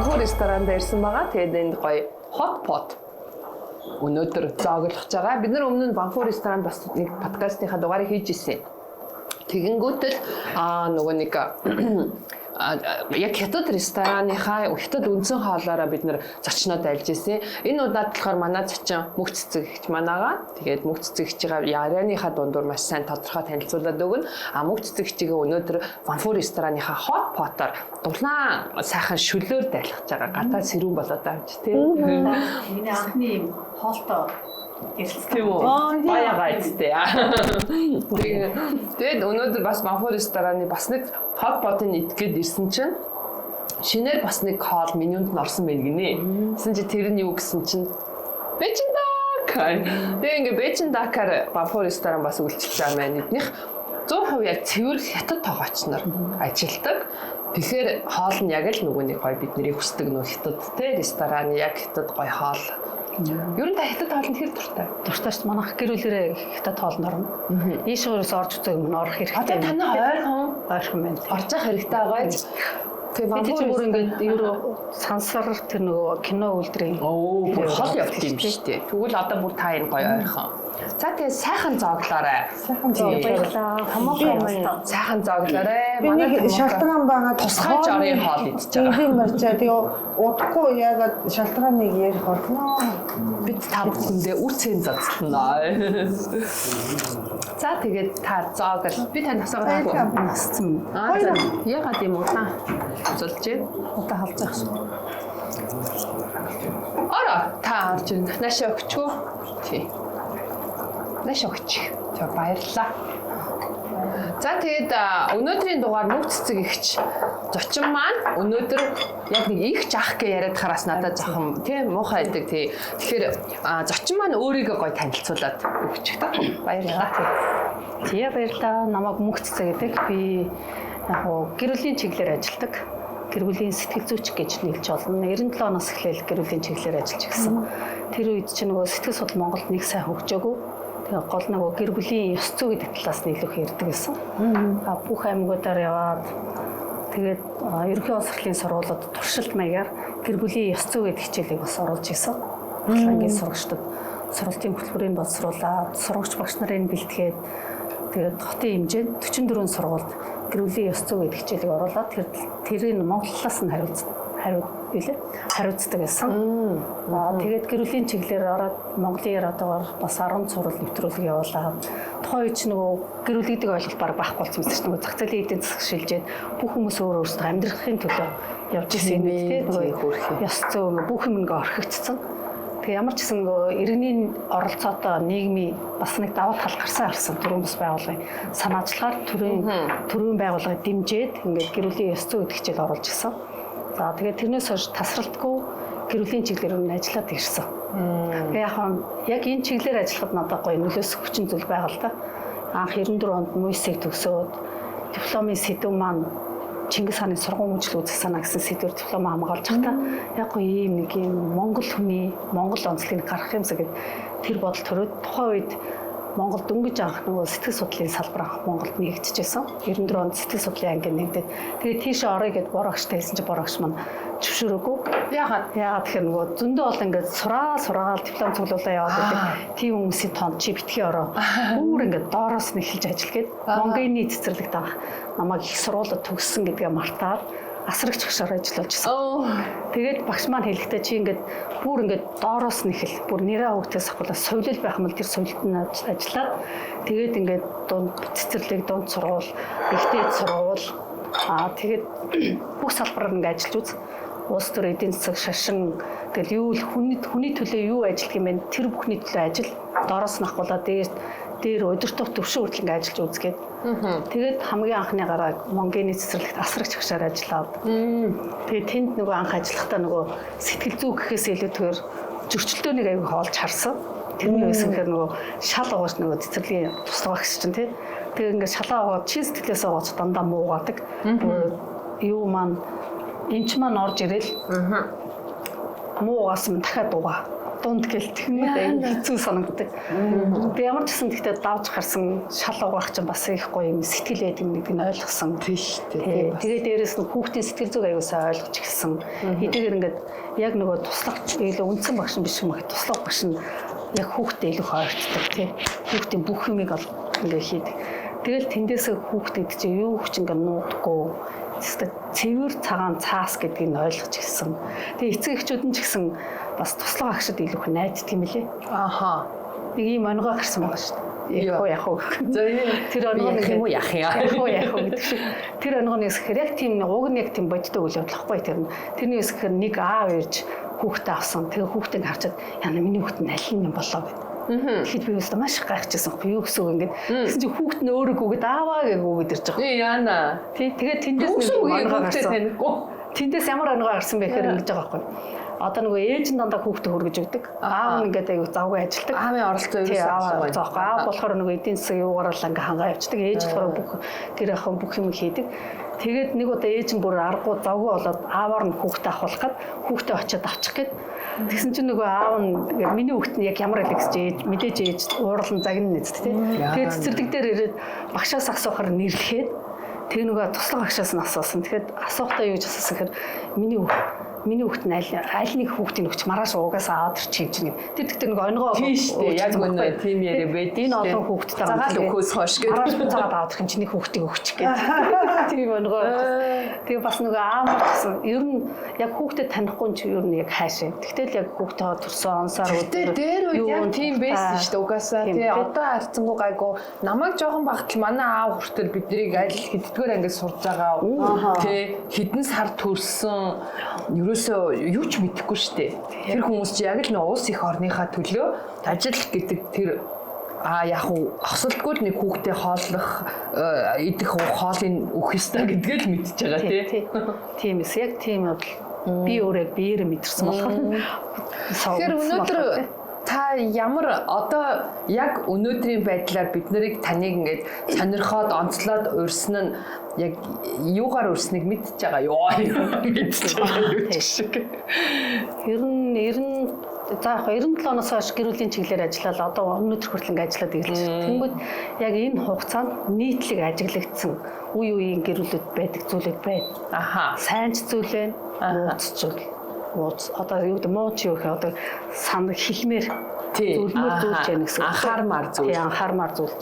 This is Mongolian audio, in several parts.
Ванфуур ресторанд ирсэн байгаа. Тэгээд энд гоё hot pot өнөөдөр зоглох байгаа. Бид нар өмнө нь Ванфуур ресторанд бас нэг подкастынхаа дугаарыг хийж ирсэн. Тэгэнгүүтэл нөгөө нэг яг хятад рестоraныхаа хятад үндсэн хоолоороо бид нэр зочноод альж ирсэн. Энэ удаад болохоор манай зочин мөх цэцэг ихч манаага. Тэгээд мөх цэцэг ихчийн ярианыхаа дундуур маш сайн тодорхой танилцуулаад өгнө. Мөх цэцэг ихчигээ өнөөдөр Ванфуур рестораныхаа hot pot-оор дулаан сайхан шүлөөр дайлгаж байгаа. Гадаа сэрүүн болоод байгаа юм чи тийм. Миний анхны юм хоолтой тийм үү? Баягаа идтэй. Тэгээд өнөөдөр бас Ванфуур рестораны бас нэг hot pot-ын идгээд ирсэн чинь шинээр бас нэг хоол менюнд нь орсон байна гинэ. Гэсэн чи тэр нь юу гэсэн чинь Бэчиндак. Тэгээ ингээ Бэчиндакаар Ванфуур ресторан бас үйлчилж байгаа маань эднийх 100% яг цэвэр хятад тоогооч нар ажилладаг. Тэгэхээр хоол нь яг л нөгөө нэг гоё бидний хүсдэг нөх хятад те ресторан яг хятад гоё хоол. Ер нь та хятад хоолнд хэр дуртай? Дуртай шүү. Манайх гэрүүлээрээ хятад хоолнд орно. Ийшгээрээс орж үзэх юм орох хэрэгтэй. Одоо таны ойрхон байна. Орж явах хэрэгтэй байгаа. Тэгээд бүр ингээд ерөө сансар тэр нөгөө кино үйлдрийн бүр хол явдаг юм шүү дээ. Тэгвэл одоо бүр та энэ гоё ойрхон. За тэгээд сайхан зоглоорой. Сайхан зоглоо. Томоохон сайхан зоглоорой. Манай шалтгаан байгаа тусгай жарын хоол идчихэж байгаа. Тийм барьчаа. Тэгээ удахгүй яагаад шалтгааныг ярих болно. Бид та бүхэндээ үцэн зацтана. За тэгээд та зоогол. Би тань насаа насцсан. Яагаад юм уу та? Золж удаа халзах шүү. Ара та орж ирнэ. Нашаа өгчөө. Тий. Нашаа өгч. За баярлалаа. За тэгээд өнөөдрийн дугаар мөх цэцэг ихч зочин маань өнөөдөр яг нэг ихч ах гэж яриад хараас надад жоохон тийм муухай байдаг тий. Тэгэхээр зочин маань өөрийгөө гоё танилцуулаад өгч та. Баярлалаа. Тий баярлалаа. Намайг мөх цэцэг гэдэг. Би яг гэр бүлийн чиглэлээр ажилладаг. Гэр бүлийн сэтгэл зүйч гэж нэрлэж болно. 97 оноос эхлээл гэр бүлийн чиглэлээр ажиллаж гисэн. Тэр үед чинь нөгөө сэтгэл судлал Монголд нэг сайн хөгжөөгүй. Тэгээ гол нөгөө гэр бүлийн ёс зүй гэдэг талаас нь илүү ярьдаг гэсэн. Бүх аймагуудаар яваад тэгээд ерөнхий улс хурлын сургуулиуд туршилт маягаар гэр бүлийн ёс зүй гэдэг хичээлийг бас оруулж исэн. Ангийн сурагчдад сургалтын хөтөлбөрийг боловсруулаад сурагч багш нарын бэлтгээд тэгээд хотын хэмжээнд 44 сургуульд гэр бүлийн ёс зүй гэдэг хичээлийг оруулаад тэрийг Монголоос нь хариуцдаг гэсэн. Тэгээд гэр бүлийн чиглэлээр ороод Монголын яриадаар бас 10 сурвал нэвтрүүлэг явуулаад тухайн үед нөгөө гэр бүл гэдэг ойлголт баг байхгүй болсон мэт нөгөө зах зээлийн эдийн засаг шилжээд бүх хүмүүс өөрсдөө амьдрахын төлөө явж ирсэн юм тийм нөгөө ёс зүй бүх юм ингээ орхигдсон. Тэгээ ямар ч гэсэн нөгөө иргэний оролцоотой нийгмийн бас нэг давуу тал гарсан төрийн бас байгууллагын санаачлагаар төрийн байгууллагыг дэмжиж ингээд гэр бүлийн ёс зүй гэдэг хичээл оруулж ирсэн. За тэгээд тэрнээс хойш тасралтгүй гэр бүлийн чиглэлээр нь ажиллаад ирсэн. Тэгээ яг энэ чиглэлээр ажиллахад надад гоё нөлөөс хүчин зүйл байгаа л да. Анх 94 онд МУИС-ийг төгсөөд дипломын сэдв маань Чингис хааны сургууль мөчлөг үзэх санаа гэсэн сэдвээр диплом хамгаалж байхдаа яг гоё ийм нэг юм Монгол хүний Монгол онцлогийг гаргах юмсаа гэд тэр бодол төрөөд тухайн үед Монгол дөнгөж анх нөгөө сэтгэл судлалын салбар анх Монголд нэгдэжсэн. 94 онд сэтгэл судлалын анги нэгдээд тэгээд тийш орё гэд борогчтой хэлсэн чи борогч маань зөвшөөрөөгүй. Яагаад тэгэхээр нөгөө зөндөө бол ингээд сураал диплом цуглуулаа яваад байдаг. Тийм хүмүүсийн тоонд чи битгий ороо. Бүр ингээд доороос нь эхэлж ажил гээд Монголын цэцэрлэгт авах намайг их сургуулиуд төгссөн гэдгээ мартаад асрагч багшаар ажиллаж байсан. Тэгээд багш маань хэлэхдээ чи ингээд бүр ингээд доороос нь эхэл. Бүр нэрээ хөвгтөөс ахвала совлил байх юм бол тэр совлилт нь ажиллаад тэгээд ингээд дунд цэцэрлэг, дунд сургууль, ихтэй сургууль тэгээд бүх салбараар ингээд ажиллаж үз. Улс төр эдийн засаг шашин тэгэл юу л хүний төлөө юу ажиллах юм бэ? Тэр бүхний төлөө ажил доороос нь ахвала дээр удирдах төвшин хүртэл ингээд ажиллаж үзгээд тэгээд хамгийн анхны гараа Монголын цэцэрлэгт асрагч багшаар ажиллаад тэгээд тэнд нөгөө анх ажиллахдаа нөгөө сэтгэл зүй гэхээс илүүтэйгээр зөрчилдөөнийг аягүй хоолж харсан. Тэрний үеийн хэрэг нөгөө шал угаач нөгөө цэцэрлэгийн туслах багш чинь тий. Тэгээд ингээд шалаа угаад чи сэтгэлээс угааж дандаа муугадаг. Юу маань эмч маань орж ирэл муу угаасан дахиад угаа. дунд гэлтэх юм хэцүү санагддаг. Би ямар ч гэсэн гэхдээ давж гарсан шал угаах чинь бас их гоё юм сэтгэл байдаг гэдгийг нь ойлгосон. Тийш тий. Тэгээ дээрэс нь хүүхдийн сэтгэл зүг аяусаа ойлгож эхэлсэн. Хэдийгээр ингээд яг нөгөө туслагч илүү үндсэн багш биш юм аа туслах багш нь яг хүүхдэд илүү ойртдог тий. Хүүхдийн бүх юмыг ингээд хийдэг. Тэгэл тэндээсээ хүүхдэд чи юу ч ингээд нуудахгүй цэвэр цагаан цаас гэдгийг нь ойлгож ирсэн. Тэгээ эцэг эхчүүд нь ч гэсэн бас туслах агшид илүү их найддаг юм лээ. Аха. Нэг юм онгоо гарсан байгаа шүү дээ. Яг уу. Тэр онгоо юм уу яах юм. Яг уу гэдэг шиг. Тэр онгоноос гэхээр яг тийм уг нь яг тийм бодтой үйл явдал ахгүй тэр. Тэрнээс гэхээр нэг аав ээж хүүхдээ авсан. Тэгээ хүүхдийг харчаад яна миний хүүхд нь аль юм болоо гэдэг. Тэгэхэд би өөртөө маш гайхчихсан байхгүй юу гэсэн үг ингээд. Тэгсэн чинь хүүхд нь өөрөө гүгэд ааваа гээгүүгээд ирж байгаа. Яана. Тий тэгээд тэндээс нэг онгоо гарсан. Тэндээс ямар онгоо гарсан бэ гэхээр ингэж байгаа байхгүй. Одоо нөгөө ээж нь дандаа хүүхдээ хөргөж өгдөг. Аав нь ингээд аягүй завгүй ажилдаг. Аавын оролцоо юу гэсэн юм. Аав болохоор нөгөө эдийн засаг юугаараа ингээ хангаа явчихдаг. Ээж болохоор бүх гэр ахын бүх юм хийдэг. Тэгээд нэг удаа ээж нь бүр аргагүй завгүй болоод ааваар нь хүүхдээ авахлахад хүүхдээ очиод авчих гээд тэгсэн чинь нөгөө аав нь миний хүүхд нь яг ямар элэгс ээж мэдээж ээж уурлан загнана нэст тий. Тэгээд цэцэрлэг дээр ирээд багшаас асуухаар нэрлэхэд тэг нөгөө туслах багшаас нь асуусан. Тэгэхээр асуухтаа юу гэж асуусан гэхээр миний хүүхд нь аль нэг хүүхдийн өгч маргааш уугаасаа аваад ирчих юм чинь. Тэр тэгтэр нэг онгоо тийш дээ яг үнэ тийм яриа байд. Энэ олон хүүхдтэй цагаат өгөхөөс хойш гэдэг. Маргааш цагаат аваад ирэх юм чинь нэг хүүхдийг өгч гэдэг. Тийм онгоо. Тэгээ бас нөгөө аамаар гэсэн ер нь яг хүүхдэд танихгүй ч ер нь яг хаашаа. Тэгтэл яг хүүхдээ төрсөн онсаар үүдээ дээр үед яг тийм байсан шүү дээ угаасаа тий одоо харцсангүй гайгүй намайг жоохон багтал манай аав хүртэл биднийг аль хэддгээр ангид сурж байгаа тий хэдэн сар төрсөн ерөөсөө юу ч мэдэхгүй шүү дээ. Тэр хүмүүс чи яг л нэг улс их орныхаа төлөө ажил гэдэг тэр яг уу осолдгүй нэг хүүхдээ хооллох идэх хоолыг өгөх ёстой гэдгээ л мэдчихэж байгаа тий. Тийм эс яг тийм бол би өөрөө биеэр мэдэрсэн болохоор. Тэгэхээр өнөөдөр та ямар одоо яг өнөөдрийн байдлаар бид нарыг таныг ингээд сонирхоод онцлоод урьсан нь яг юугаар урьсныг мэдчихэж байгаа ёо мэдчихэж байгаа юу шиг. Ер нь за 97 оноос хойш гэр бүлийн чиглэлээр ажиллаад одоо өнөөдөр хүртэл ингээд ажиллаад ирж байна. Тэнгүүд яг энэ хугацаанд нийтлэг ажиглагдсан үе үеийн гэр бүлүүд байдаг зүйлүүд байна. Аха. Сайн ч зүйл байна. Мууц зүйл. Мууц одоо юу гэдэг мууч юу гэх одоо санаг хэлмээр зөвлөмөр зүйлж яах гэсэн. Анхаармаар зүйл. Тий анхаармаар зүйл.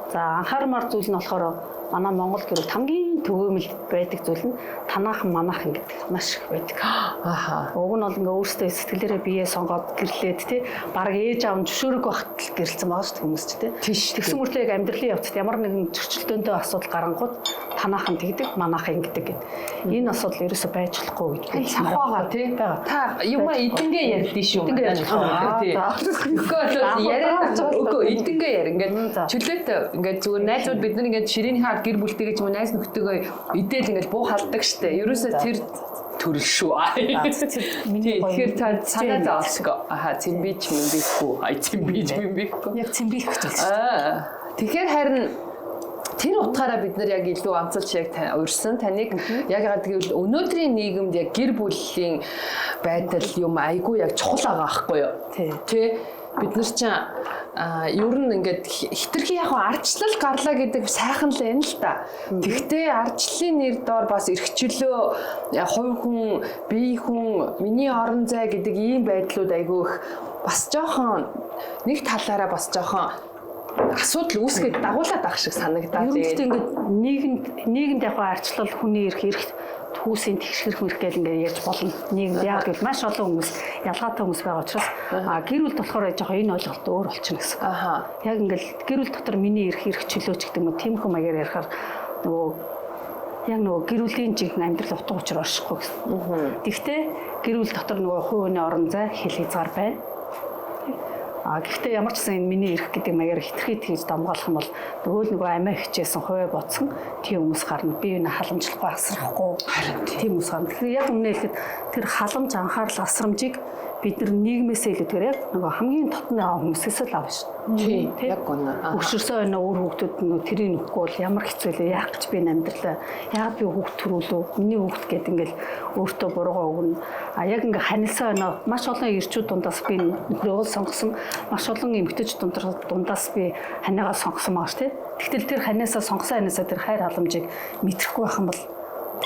За анхаармаар зүйл нь болохоор манай Монгол гэр бүл хамгийн төгөөмөл байдаг зүйл нь танаахан манаахан гэдэг маш их байдаг. Аха. Уг нь бол ингээ өөрсдөө сэтгэлээрээ бие сонгоод гэрлээд тий баг ээж аав нь зөвшөөрөг багт гэрэлсэн байгаа шүү дээ хүмүүс ч тий. Тэгсэн мөртлөө яг амьдралын явцад ямар нэгэн зөрчилдөөнтэй асуудал гарангууд танаахан тэгдэг манаахан гэдэг гэд. Энэ асуудал ерөөсөй байж болохгүй гэдэг. Санхугаа тий. Та юугаа эдэнгээ ярьдээ шүү. Эдэнгээ ярьж байгаа тий. Үгүй яриад үгүй эдэнгээ яар ингээд чөлөөтэй ингээд зүгээр найзууд бид нар ингээд ширээний хаад гэр бүлтэйгээ ч юм уу найз нөхдөйгөө идэл ингээд буу халдаг штэ. Ерөөсөө тэр төрөл шүү. Тэгэхээр та санаа зовсго. Аха цэмбич мэмбихгүй. Цэмбич мэмбихгүй. Яг цэмбих гэж байна. Тэгэхээр харин тэр утгаараа бид нар яг илүү амцалж яг урьсан таныг яг гэвэл өнөөдрийн нийгэмд яг гэр бүлийн байдал юм айгүй яг чухал байгаа байхгүй юу? Тэ бид нар чинь ер нь ингээд хитрхи яг ардчлал гарлаа гэдэг сайхан л энэ л та. Тэгтээ ардчлалын нэр доор бас эрхчлөө хувь хүн, бие хүн, миний орон зай гэдэг ийм байдлууд айгүй их бас жоохон нэг талаараа бас жоохон асуудал үүсгээд дагуулад байх шиг санагдаад. Ерөнхийдөө ингээд нийгэмд яг ардчлал хүний эрх түүсийн тэгшэрх мэрх гэл ингээд ярьж болно. Нийгэмд яг л маш олон хүмүүс ялгаатай хүмүүс байгаа учраас гэр бүл болохоор жоохон энэ ойлголт өөр болчихно гэсэн. Яг ингээд гэр бүл дотор миний эрх чөлөөч гэдэг юм тийм хүм маягаар ярихаар нөгөө гэр бүлийн жинхэнэ амьдрал утга учир оршихгүй гэсэн. Тэгвэл гэр бүл дотор нөгөө хувийн орон зай хэл хязгаар байна. Гэхдээ ямар ч гэсэн энэ миний эрх гэдэг маягаар хитрхий тэгж дамгаалах юм бол нөгөө амиа хичээсэн хувиа бодсон тийм хүмүүс гарна. Би энэ халамжлахгүй асрахгүй. Тийм хүмүүс гарна. Тэгэхээр яг өмнө хэлэхэд тэр халамж анхаарал асрамжийг бид нар нийгмээсээ илүүгээр яг нөгөө хамгийн дотны хүмүүсээс л авна шүү. Тийм яг гонно. Өгшөрсөн байна өөр хүүхдүүд нөгөө тэрийг нөхгүй бол ямар хэцүү лээ яах гэж би амьдралаа яагаад би хүүхд төрүүлв миний хүүхд гэд ингээл өөртөө буруугаа өгнө. А яг ингээ ханилсан байна маш олон ирчүүд дундаас би нөхрөө сонгосон маш олон эмэгтэйч дундаас би ханиагаа сонгосон маа ш тий. Тэгтэл тэр ханиасаа сонгосон ханиасаа тэр хайр халамжийг мэдрэхгүй байх юм бол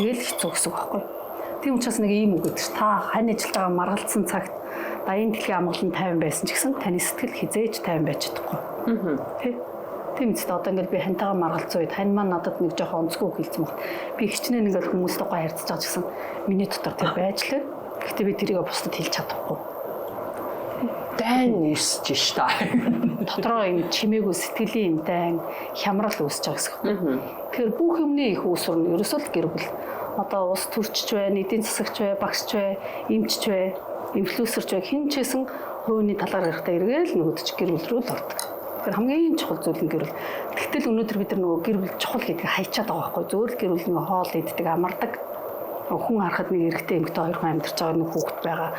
тэгэл хэцүү гэсэн үг байхгүй. Тийм учраас нэг ийм үг гэдэг ш та хань ажилтайгаа маргалдсан цагт баян дэлхийн амгалан 50 байсан ч гэсэн таны сэтгэл хизээж 50 байж чадахгүй. Тий. Тийм үстэй одоо ингээд би хантайгаа маргалцсан үед хань маань надад нэг жоохон онцгой хэлсэн багт. Би хичнээн ингээд хүмүүстэй гоё харьцаж байгаа гэсэн миний дотор тэр байж лээ. Гэхдээ би тэрийг бусдад хэлж чадахгүй. Дайн ирсэж ш та. Дотроо юм чимээгүй сэтгэлийн юм дайн хямрал үүсэж байгаа гэсэн. Тэгэхээр бүх юмны их үүсвэр нь ерөөсөө л гэр бүл. Одоо ус төрчч бай, эдийн засагч бай, багшч бай, эмчч бай, инфлюенсерч бай, хин ч гэсэн хувийн талаар гарахтаа эргээл нөгөөдөж гэр бүл рүү л ордог. Тэгэхээр хамгийн чухал зүйл нь гэр бүл. Тэгтэл өнөөдөр бид нар нөгөө гэр бүл чухал гэдгийг хайчаад байгаа байхгүй. Зөөр л гэр бүл нөгөө хоол иддэг, амардаг. Хүн харахад нэг эрэгтэй эмэгтэй хоёр хүн амьдарч байгаа нэг хүүхэд байгаа.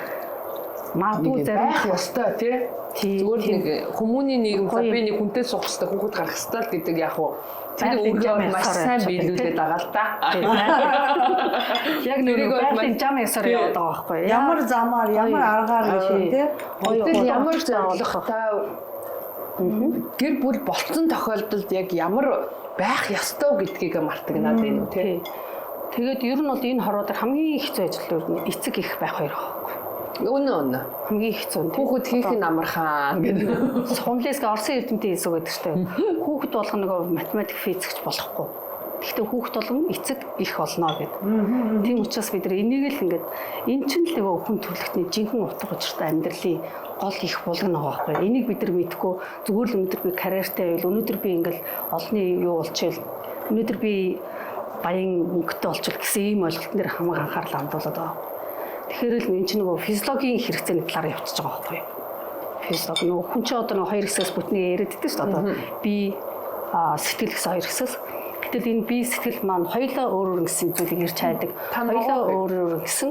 Магадгүй зарим байх ёстой тий. Зүгээр нэг хүмүүний нийгэм за би нэг хүнтэй суух ёстой хүүхэд гарах ёстой л гэдэг яг уу. Тэр өөрөө маш сайн биелүүлээд байгаа л да. Яг нэг байгалийн зам ясаар яваад байгаа байхгүй. Ямар замаар, ямар аргаар юм тий. Тэгэл ямар зорилготой гэр бүл болцсон тохиолдолд яг ямар байх ёстой гэдгийг мартаг надад энэ тий. Тэгээд ер нь бол энэ хорвоод хамгийн хэцүү ажил нь эцэг их байх хоёр байхгүй. Өнөө хамгийн хэцүү. Хүүхэд хийх нь амархан гэдэг. Сумлээсгээ Орсын эрдэмтдийн хэсэг байдаг шүү дээ. Хүүхэд болох нэг математик физикч болохгүй. Гэхдээ хүүхэд болгон эцэг их болно гэдэг. Тийм учраас бид нар энийг л ингээд эн чинь л нөгөө хүн төрөлхтний жинхэнэ утга учиртай амьдралын гол их булгана байгаа байхгүй. Энийг бид нар мэдгүй зүгээр л өнөөдөр би карьертай байвал өнөөдөр би ингээд олонний юу болчихвол өнөөдөр би баян мөнгөтэй болчихвол гэсэн ийм ойлголт нэр хамаг анхаарал хандуулаад байгаа. Тэгэхээр л энэ чинь нөгөө физиологийн хэрэгцээний талаар явчихж байгаа байхгүй юу? Физиологи нөгөө хүн чинь одоо нөгөө хоёр хэсгээс бүтнийг яриад байдаг шүү дээ. Одоо би сэтгэл гэсэн хоёр хэсгээс. Гэтэл энэ би сэтгэл маань хоёулаа өөр өөр гэсэн зүйлийг ирж хайдаг. Хоёулаа өөр өөр гэсэн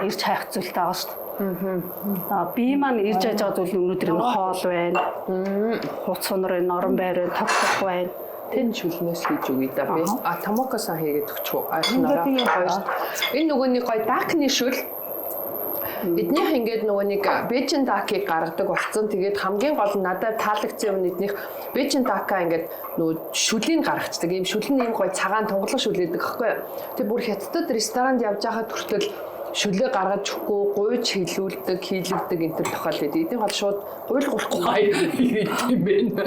ирж хайх зүйлтэй байгаа шүү дээ. Би маань ирж хайж байгаа зүйл нь өнөөдөр энэ хоол байна. Хуц сунар байна, орон байр байна, тогтох байна. Тэн шүлнээс хийж өгье да би. Томокосан хийгээд өгчөө. Айхнараа хоёр. Энэ нөгөө нэг гоё дакны шүл. Эднийх ингээд нөгөө нэг Бээжин дакийг гаргадаг болсон. Тэгээд хамгийн гол нь надад таалагдсан юм эднийх Бээжин дака ингээд нөгөө шүлийг гаргацдаг. Ийм шүл нь ийм гоё цагаан тунгалаг шүл гэдэг хэвгүй. Тэгээд бүр хятадд ресторанд явж байхад хүртэл шүлээ гаргаж өгөхгүй гуйж хилүүлдэг, хийлэгдэг энэ төр тохиолдод. Эдийн бол шууд гуйлгахгүй гэдэг юм байна.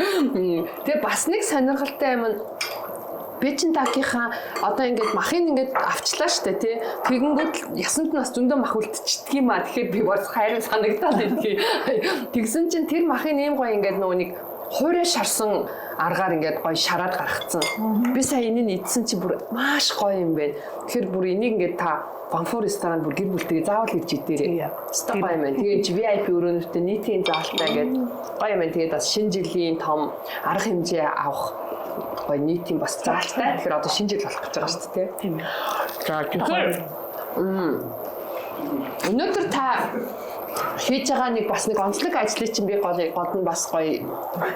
Тэгээ бас нэг сонирхолтой юм нь Бээжин дакийнхаа одоо ингээд махын ингээд авчлаа штэ тий. Тэгэнгүүт ясанд нас зөндөө мах үлдчихдэг юм а. Тэгэхээр би бас хайрын санагдаад байдгийг. Тэгсэн чинь тэр махын ийм гоё ингээд нөгөө нэг хуурай шарсан аргаар ингээд гоё шараад гаргацсан. Би сая энийг идсэн чи бүр маш гоё юм байна. Тэгэхээр бүр энийг ингээд та Банфор ресторан бүр гэр бүлтэйгээ заавал ирж идээрэй. Стop гоё юм байна. Тэгээ VIP өрөөнөртөө нийтийн заалтаа ингээд гоё юм байна. Тэгээд бас шинэ жилийн том арга хэмжээ авах гоё нийтийн бас заалтаа. Тэгэхээр одоо шинэ жил болох гэж байгаа шүү дээ. Тийм ээ. За тэгэхээр өнөөдөр та хийж байгаа нэг бас нэг онцлог ажлыг чинь би гол нь бас гоё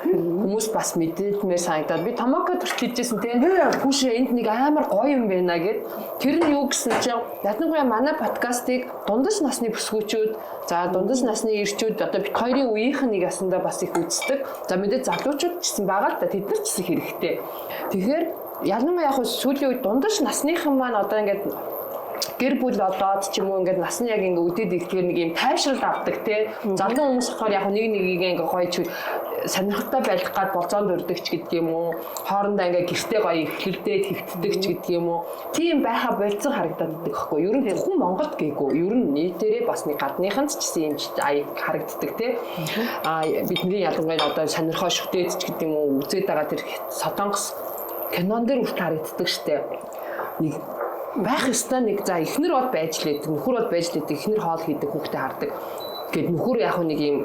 хүмүүс бас мэдээлмээр санагдаад би томоко төрт хийжсэн тийм хүүшээ энд нэг амар гоё юм байна гэд тэр нь юу гэсэн чинь ядангуяа манай подкастыг дундаж насны бүсгүүчүүд за дундаж насны ирчүүд одоо бит хоёрын үеийнх нь нэг ясандаа бас их үздэг за мэдээ залуучууд ч гэсэн байгаа л да тэд нар ч гэсэн хэрэгтэй тэгэхээр ялангуяа яг сүүлийн үед дундаж насныхан маань одоо ингээд гэр бүл болоод ч юм уу ингээд насны яг ингээд үдээд ирэхээр нэг юм тайвшрал авдаг тий. Залуу хүмүүс болохоор яг нэг нэгийг ингээд гоё ч сонирхолтой байх гад болзоонд өрдөг ч гэдэг юм уу. Хоорондоо ингээд гэртээ гоё ихлэлдээд хөвтдөг ч гэдэг юм уу. Тийм байха болцсон харагдаад байдаг байхгүй. Ер нь зөвхөн Монголд гээгүй. Ер нь нийтээрээ бас нэг гадныханд ч гэсэн юм харагддаг тий. Бидний ялангуяа одоо сонирхоо шүтээд ч гэдэг юм уу үзээд байгаа тэр Солонгос кинон дээр үрт харагддаг штэ. Нэг байх ёстой нэг за эхнэр бол байж лээд нөхөр бол байж лээд эхнэр хоол хийдэг хүүхдээ хардаг. Гэт нөхөр яг нэг юм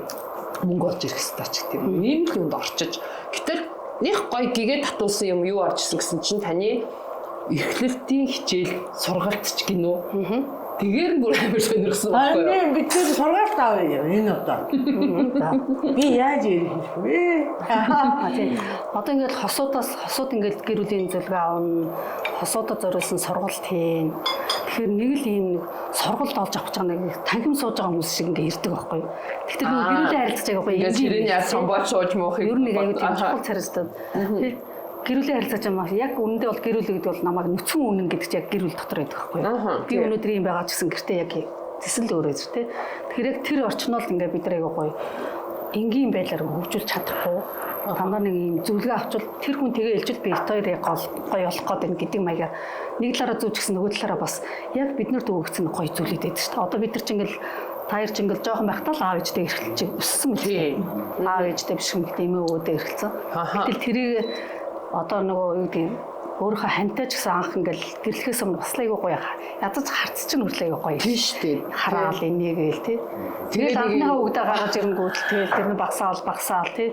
мөнгө олж ирэх ёстой ч гэдэг юм. Ийм л юмд орчиж. Гэтэл нэг гоё гэгээ татуулсан юм юу орж исэн гэсэн чинь таны эрхлэлтийн хичээл сургалт ч гинөө. Тэгээр бүр амар сонирхсан байхгүй юу? Аа би тэр сургаалт авъя энэ одоо. Би яаж ирэх вэ? Тийм. Одоо ингээд хосууд ингээд гэр бүлийн зөвлөгөө авна. Хосуудад зориулсан сургалт хийн. Тэгэхээр нэг л ийм сургалт олж авах гэж байгаа нэг танхим сууж байгаа хүмүүс шиг ингээд ирдэг байхгүй юу? Тэгэхээр нэг гэр бүлийн харилцаж байгаа байхгүй юу? Ингээд тэрний яа самбаач сууж моохыг ер нь нэг аюул тийм чухал царилтад. Гэр бүлийн харилцаж байгаа яг үнэндээ бол гэр бүл гэдэг бол намайг нүцгэн үнэн гэдэг чинь яг гэр бүл дотор байдаг байхгүй юу? Би өнөөдөр юм байгаа ч гэсэн гэртээ яг тэсэл өөрөө зү тэ. Тэгэхээр яг тэр орчнол ингээд бид нар аягүй гоё энгийн байдлаар хөгжүүлж чадахгүй дандаа нэг юм зөвлөгөө авчвал тэр хүн тэгээ илжил би ит хоёр яг гоё болох гэдэг гэдэг маягаар нэг талаараа зүүж гисэн нөгөө талаараа бас яг биднэрт өгөгдсөн гоё зүйлүүд байдаг шүү дээ. Одоо бид нар ч ингээл таяр ч ингээл жоохон байхдаа л аав ээжтэй эрхэлж өссөн үлээ. Аав ээжтэй биш юм гэдэг эмээ өвөдөө эрхэлсэн. Гэтэл тэрийг одоо нөгөө юу гэдэг өөрийнхөө хантай ч гэсэн анх ингээл гэрлэхээс өмнө бас л айгүй гоё ядаж харц чинь хүртэл айгүй гоё тийм шүү дээ. хараал энийгээл тий. Тэгээд анхныхаа үгдээ гаргаж ирэнгүүт тэгэл тэр нь багсаал тий.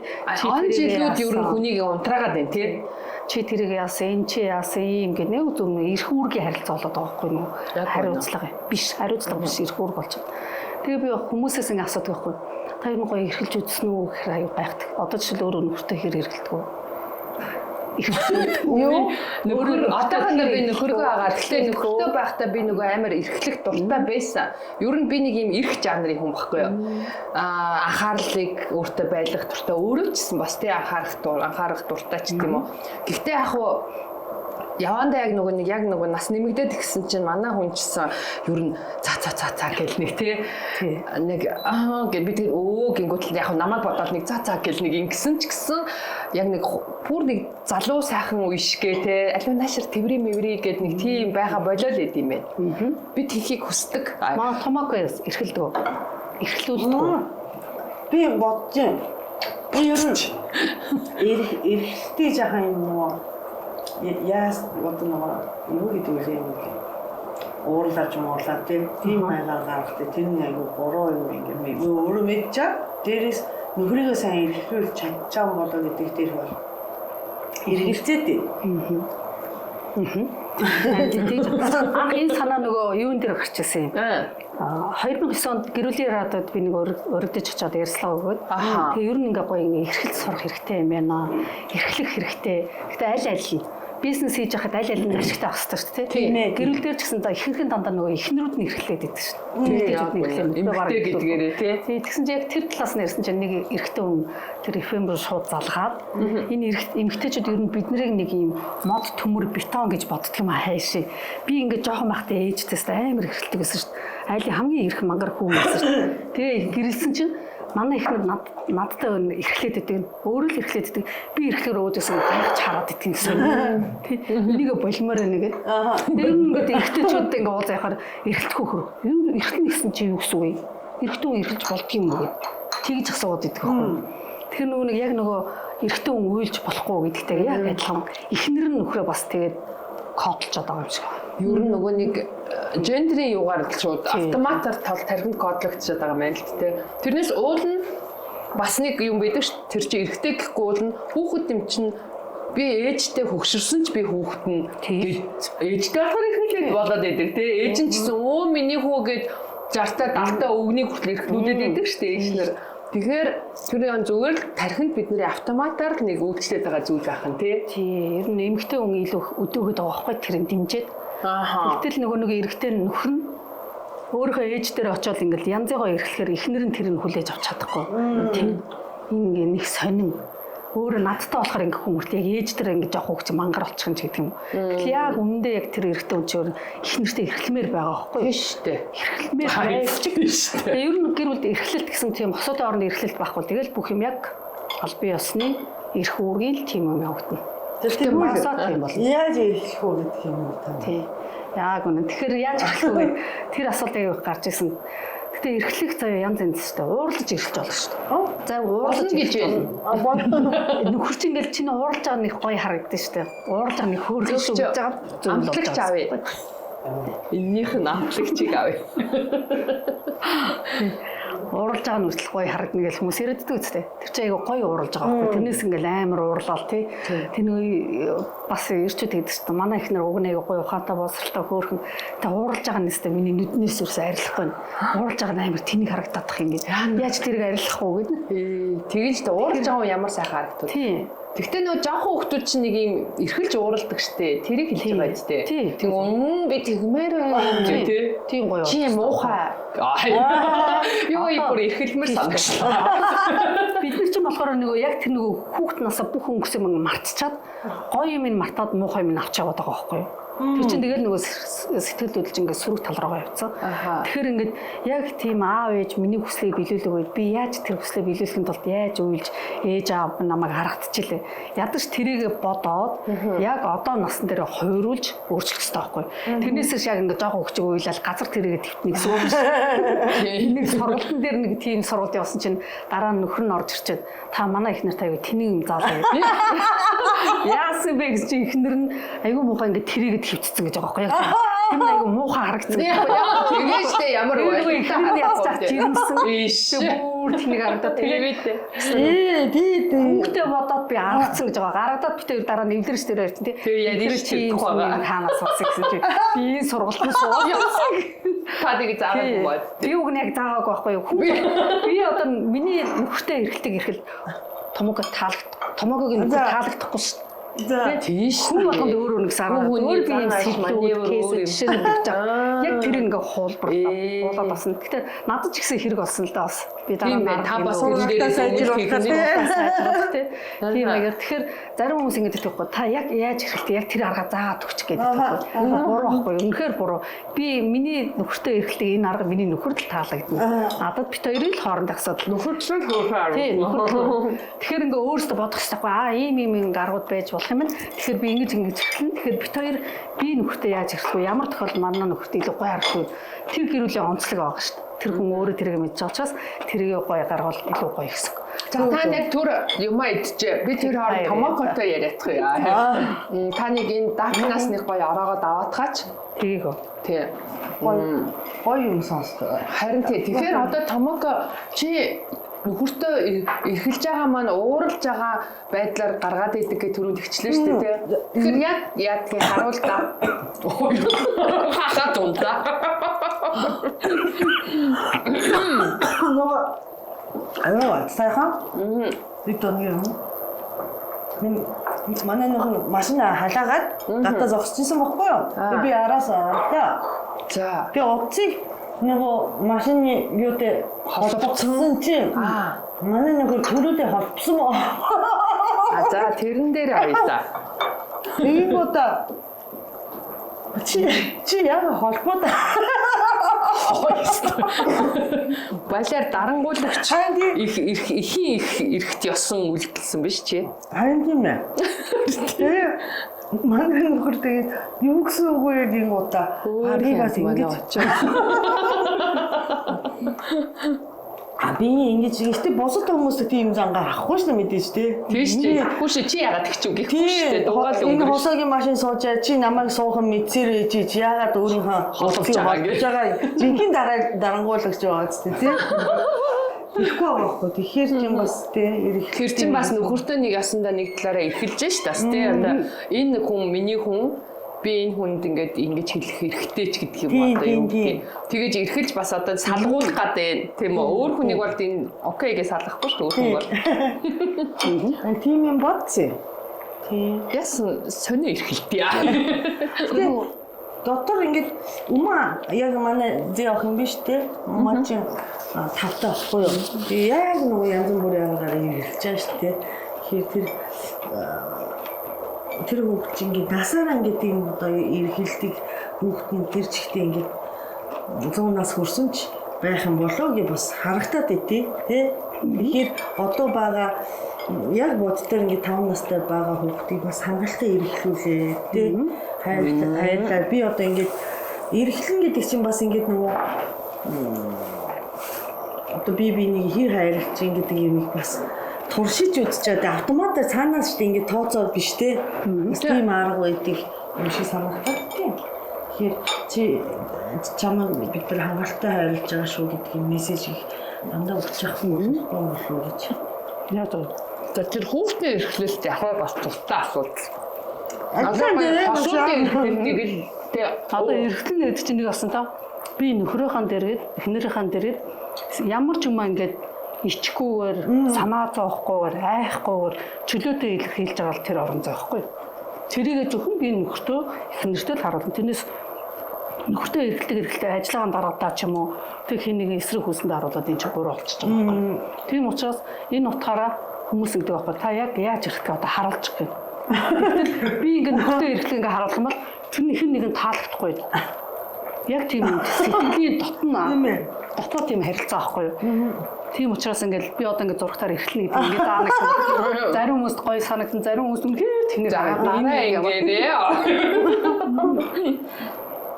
Он жилүүд ер нь хүнийг унтраагаад байна тий. Чи тэрийг яасан, энэ чи яасан юм гэдэг нэг зөв эрх үүргийн харилцаа болоод байгаа байхгүй юу? Хариуцлага биш, хариуцлага биш эрх үүрэг болж байна. Тэгээ би хүмүүсээс ингэ асуудаг байхгүй. Та ер нь гоё эрхэлж үзсэн үү гэхээр аюу гайхдаг. Одоо жишээл өөрөө нөхөртөө хэр эргэлдэг үү? Юу нөхөр одоохондоо би нөхөргөө агаад гэхдээ нөхөртөө байхдаа би нөгөө амар эрхлэх дуртай байсан. Ер нь би нэг юм эрх жанрын хүн байхгүй юу? Анхаарлыг өөртөө байлгах дуртай өөрөө ч гэсэн бас тий анхаарах дуртай ч гэдэм үү. Гэхдээ яг хуу явандаа яг нөгөө нас нэмэгдээд гисэн чинь манай хүн чсэн ер нь цаа гэл нэг тий нэг гэл би тэр гингүүтэл яг намайг бодоод нэг цаа гэл нэг ингэсэн ч гэсэн яг нэг бүр нэг залуу сайхан үешгээ тий аливаа наашир тэврийн мэврий гэд нэг тийм байха болоо л идэм байх. Би тийхийг хүсдэг. Маа томог эрхэлдэг. Эрхлүүлдэг. Би бодож байна. Би ер нь эрхтэй жахан юм уу? Яас одоо нөгөө юу гэдэг вэ юм бэ? Уурлаад тийм байгаар гарахтай тэр нэг айгүй буруу юм ингээд өөрөө мэдчихээ. Дээрээс нөхрийгөө сайн эрхлүүлж чадчихсан болоо гэдэг дээр бол эргэлзээд байна. Энэ санаа нөгөө юун дээр гарч ирсэн юм. 2009 онд гэрүүлийн радиод би нэг өргөдөж очиод ярьслаа өгөөд. Тэгээ ер нь ингээ гоё ингээ эрхэлж сурах хэрэгтэй юм байна. Эрхлэх хэрэгтэй. Гэтэ аль нь бизнес хийж байхад аль нь ашигтай авах хэрэгтэй шүү дээ. Гэрүүл дээр ч гэсэн ихэнх нь дандаа нөгөө эхнэрүүд нь эрхлээд байдаг шүү дээ. Эмэгтэй гэдгээрээ тий. Тэгсэн чинь яг тэр талаас нь ярьсан чинь нэг эрэгтэй хүн тэр FM руу шууд залгаад энэ эмэгтэйчүүд ер нь биднийг нэг юм мод төмөр бетон гэж боддог юм хайшээ. Би ингээд жоохон байхдаа ээжтэйс амар эрхэлдэг гэсэн шүү дээ. Айлын хамгийн эрх мангар хүн байсан шүү дээ. Тэгээ гэрэлсэн чинь манай ихнэр надтай эрхлээд идэг. Өөрөө л эрхлээд идэг. Би эрхлээр өөдөөс гайхаж хараад идэг гэсэн. Энийг болмоор нэгээд. Тэр ингээд эрхтэйчүүд ингээд уулз яхаар эрхлэх хөхөр. Эрхлэн гэсэн чи юу гэсэн үг вэ? Эрхтэн эрхэлж болдго юм уу гэд. Тэгж асууад идэг байхгүй. Тэр нөгөө яг нөгөө эрхтэн уйлж болохгүй гэдэгтэй яг адилхан. Ихнэр нь нөхрөө бас тэгээд кодлж байгаа юм шиг. Ер нь нөгөө нэг гендрийн юугаар л шууд автоматар тархинд кодлогдчиход байгаа юм л тэ. Тэрнээс уул нь бас нэг юм байдаг ш. Тэр чи эргэтэй гэхгүй уул нь хүүхэд юм чинь би ээжтэй хөгшөрсөн ч би хүүхэд нь ээжтэй болохоор ихлээд болоод байдаг тэ. Ээж нь ч гэсэн миний хүү гэд 60-та 70-та өвгнийг хүртэл эрхлүүлээд байдаг ш. Ээжнэр. Тэгэхээр тэр зүгээр л тархинд бидний автоматар нэг үйлчлээд байгаа зүйл байх нь тий. Ер нь эмэгтэй хүн илүү өдөөгд байгаа байхгүй тэрэн дэмжиж. Гэтэл нөгөө эрэгтэй нөхөр нь өөрийнхөө ээж дээр очиод ингээл янзыгоо эрхлэхээр эхнэр нь тэрийг хүлээж авч чадахгүй. Тийм. Ингээ нэг сонин. Өөрөө надтай болохоор ингээ хүмүүст яг ээж дээр ингээ жоох хөвч мангар болчих юм ч гэдэг юм. Гэтэл яг үнэндээ яг тэр эрэгтэй хүн чинь эхнэртэй эрхлэмээр байгаа байхгүй юу? Шүү дээ. Эрхлэмээр байж шүү дээ. Ер нь гэр бүлд эрхлэлт гэсэн тийм хосуудын оронд эрхлэлт байхгүй. Тэгэл бүх юм яг аль бие усны эрх үүргийн л тийм юм явагдана. Тэр басаа тийм бол яаж эрхлэх үү гэдэг юм уу та. Тий. Яг үнэ. Тэгэхээр яаж эрхлэх вэ? Тэр асуултыг гарч ирсэн. Гэтэ эрхлэх заяа янз янз шүү дээ. Уурлаж эрхэлж болно шүү дээ. За уурлаж гэж байна. Нөхөр чинь ингээл чиний уурлаж байгаа нэг гоё харагдаж шүү дээ. Уурлаж байгаа нэг хөөргөж өгж байгаа зүйл болж байгаа. Авъя. Эннийх нь амтлагчийг авъя. Ууралж байгаа нь үсэл гоё харагдана гэж хүмүүс яриаддаг үстэй. Тэр чинь айгүй гоё ууралж байгаа байхгүй. Тэрнээс ингээл амар уурлал тий. Тэр бас ирчүүд гэдэг чинь манай ихнэр уг нэг гоё ухаантай боловсралтай хөөрхөн та ууралж байгаа нэстэй миний нүднээс үрс арилахгүй. Ууралж байгаа амар тэнийг харагдах юм гээд. Яаж тэрийг арилах вэ гэдэг. Тэгэж та ууралж байгаа хүн ямар сайхан харагдав. Тий. Тэгтээ нөө жоохон хүмүүс чинь нэг юм эрхэлж ууралдаг штэ. Тэрийг хэлж байгаа ч тээ. Тэг би тэгмээр тий. Тийм гоё. Чи муухай. Юу бүр эрхэлмэр санагчлаа. Бид нар чинь болохоор нөгөө яг тэр нөгөө хүүхд насаа бүх өнгөрсөн юм мартчихад гоё юм мартаад муухай юм авч яваад байгаа байхгүй юу? Тэр чинь тэгэл нөгөө сэтгэл хөдлөж ингээд сөрөг тал руугаа явцсан. Тэгэхээр ингээд яг тийм аав ээж миний хүслийг биелүүлээгүй би яаж тэр хүслийг биелүүлэхийн тулд яаж уйлж ээж аав намайг харагдчихлээ. Ядаж тэрийг бодоод яг одоо насн дээр хойруулж өөрчлөх хэрэгтэй байхгүй. Тэрнээсээ яг ингээд жоохон хөвчөг уйлал газар тэрийгэ твтний гэсэн үг шүү. Энийг сургалтын дээр нэг тийм сургалт явуулсан чинь дараа нь нөхөр нь орж ирчээд та манай их нартай аягүй тэнийг юм заалаа. Яасан бэ гэж чи ихнэр нь айгүй муухай ингээд тэрийгэ хөвцсөн гэж байгаа байхгүй яг. Тийм айгүй муухай харагдсан. Тэгээс тэ ямар вэ? Ихнэр нь яаж чад жирэмсэн. Ийш. Бүр тэнийг харагдаад тэгээд тий. Хүүхдээ бодоод би аргацсан гэж байгаа. Гарагдаад би тэр дараа нь эвлэрч дээр явчихсан тий. Тэгээ яа чи хаанаас сурсан гэсэн чи би энэ сургалтанд сууж явсан. Та тийг заагаад бод. Би үг нэг заагаагүй байхгүй юу? Би одоо миний нөхөртэй эрхэл томоог томоогыг нөхөр таалагдахгүй шүү. Тийш. Хүн болгонд өөр өөр гэсэн арга. Өөр би юм сэтгэл кейс жишээ нь өгч байгаа. Яг тэр ингээ хуулбарлаад басна. Гэтэ надад ч гэсэн хэрэг болсон л да бас. Би дараа та бас энэ дээрээ сайжруулах тий. Тийм аягаар тэгэхээр зарим хүмүүс ингэ гэдэг байхгүй та яг яаж хэрэгтэй яг тэр арга заагаад өгч гэдэг байхгүй. Буруу байхгүй. Үнэхээр буруу. Би миний нөхөртэй эрхэлдэг энэ арга миний нөхөрд л таалагдана. Надад бит хоёрын л хооронд асуудал. Нөхөрчлөл хөөрхөн. Тий. Тэгэхээр ингээ өөрөөсөө бодох хэрэгтэй байхгүй. Ийм аргууд байж болох юм байна. Тэгэхээр би ингэж эхэлнэ. Тэгэхээр бит хоёр би нөхөртэй яаж эхлэх вэ? Ямар тохиолдолд манай нөхөртэй илүү гоё харах вэ? Тэр гэрүүлийн онцлог байгаа шүү дээ. Тэр хүн өөрөө тэрийг мэдж байгаа учраас тэрийг гоё гаргавал илүү гоё гэсэн. За та яг түр юмаа идчихэ. Би тэр хооронд томоокотой яриадах юм. Та нэг энэ даркнаас нэг гоё ороогоод аваадгаач. Тгийг үү. Тий. Гоё юм сонсдог. Харин тий. Тэгэхээр одоо томооко чи нөхөртөө эрхэлж байгаа маань ууралж байгаа байдлаар гаргаад идэг гэх түрүүнд ихчлээ шүү дээ. Тэгэхээр яг тийм харуул та. Хахаа тунда. Аюу сайхан. Бид өнгийн манай нөхөр машин халаагаад гадаа зогсчихсан байхгүй юу? Би араас та. За. Би утсыг нөгөө машины юутэй холбогдсон чинь манай нөхөр төрөлөө холбосон мó. За тэрэн дээр авъя. Энэ удаа чи яг холбоод балиар дарангуулагч их эрэхт ёсон үйлдэлсэн биш чи. харин тийм ээ. Тэгээ манай нөхөр тэгээд юу гэсэн үг вэ гин удаа би бас ингэж би ингэж ихтэй босод хүмүүст тийм зангаар авахгүй шүү дээ мэдээж тий. Тийш тий. Хүүш чи яагаад тэгчих үг гэхгүй шүү дээ. Дугаал энэ хосоогийн машин суужаа чи намайг суухан мэдсэрээ чи яагаад өөрийнхөө холбож байгаа жинхэнэ дарангуулагч байгаа ч тий. Ихгүй байхгүй. Тэгэхээр тийм бас тий ирэх. Тэр чинь бас нөхөртөө нэг ясандаа нэг талаараа эрхэлж ш тас тий. Одоо энэ хүн миний хүн би энэ хүнд ингэж хэлэх хэрэгтэй ч гэдэг юм одоо юм тий. Тэгэж эрхэлж бас одоо салгуулах гэдэг тийм үү. Өөр хүнийг бол энэ окейгээ салгахгүй шүү дээ. Өөр хүн бол. Тийм юм бодсон. Тий. Яасан сонио эрхэлтээ. Доктор ингэж яг манай зээ ах юм биш тий. Маачин тавтай байхгүй юу. Би яг нөгөө янз бүрийн аргаар эрхэлж байгаа шүү дээ. Тэгэхээр тэр хүүхд чинь ингэ насаараа ингэ тийм одоо эрхэлдэг хүүхд нь тэр чигтээ ингэ 100 нас хүрсэн ч байх юм болоо гэж бас харагтаад идэв тий. Тэгэхээр одоо байгаа яг боддоор ингэ 5 настай байгаа хүүхдийг бас хангалттай эрхлүүлээ тий. Хайрлаа би одоо ингэ эрхлэн гэдэг чинь бас ингэ нөгөө одоо би нэг хэр хайрлаж гэдэг юм бас туршиж үзчихээд автоматар цаанаас шүү дээ ингэ тооцоод биш те. Тийм арга байдаг юм шиг санагдав тийм. Тэгэхээр чи чамайг бид нар хангалттай хайрлаж байгаа шүү гэдэг мессежийг дандаа уцчих юм болов гэж. Яг зөв. Тэр хүүхдийн эрхлэлт яг бас тустай асуудал. Ажлын дээр Одоо эрхлэн гэдэг чинь нэг асан та. Би нөхрийнхаа дээрээ, эхнэрийнхаа дээрээ ямар ч юм ингээд ичгүүгээр, санаа зовхгүйгээр, айхгүйгээр чөлөөтэй илэрхийлж байгаа л тэр орон зай байхгүй. Тэрийгэ зөвхөн би нөхртөө, эхнэртөө л харуулна. Тэрнээс нөхртөө эрхлэлтэй ажиллагаанд дараадаа ч юм уу тэг хин нэг эсрэг хүсэнд харуулад энэ ч буруу болчихж байгаа байхгүй. Тийм учраас энэ утгаараа хүмүүс ингэдэг байхгүй. Та яг яаж ирэхээ одоо харуулчих гээд. Би ингээд нөхртөө эрхлээ ингээд харуулах юм бол тэр хэн нэгэн таалагдахгүй. Яг тийм сэтгэлийн дотоод тийм харилцаа байхгүй юу? Тийм учраас ингээд би одоо ингээд зургатаар эрхлэнэ гэдэг ингээд даа нэг зарим хүмүүст гоё санагдсан, зарим хүмүүст үнэхээр тэнэг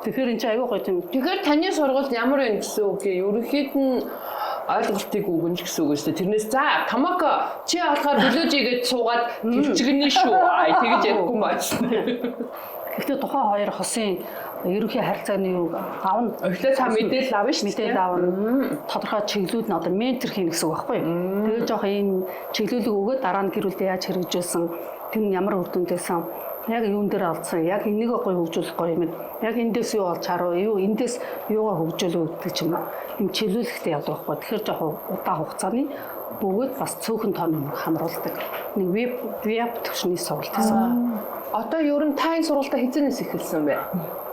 Тэгэхээр энэ ч аюу гоё тийм. Тэгэхээр таны сургалт ямар вэ гэсэн үг гээ? Ерөнхийд нь ойлголтыг өгнө ч гэсэн үг шүү дээ. Тэрнээс за Томоко чи болохоор хөлөөж игээд суугаад төвчгнэ шүү. Тэгэж ярихгүй маач. Гэхдээ тухайн хоёр хосын ерөнхий харилцааны юу аавна. Өглөө та мэдээлэл авна шүү дээ. Мэдээлэл авна. Тодорхой чиглэлүүд нь одоо ментор хийнэ гэсэн үг байхгүй юу? Тэгээд жоох ийм чиглэлийг өгөөд дараа нь гэр бүлдээ яаж хэрэгжүүлсэн, тэр нь ямар үр дүндээсэн, яг юун дээр алдсан, яг энийг гоё хөгжүүлэх гоё юм. Яг эндээс юу олж харав, юу эндээс юугаа хөгжүүлэх гэдэг чинь юм чиглүүлэхтэй явдаг байхгүй. Тэгэхээр жоох удаан хугацааны бөгөөд бас цөөхөн тооны хамруулдаг. Нэг веб төвшний сургалт гэсэн. Одоо ер нь тань сургалтаа хизэнээс эхэлсэн бэ?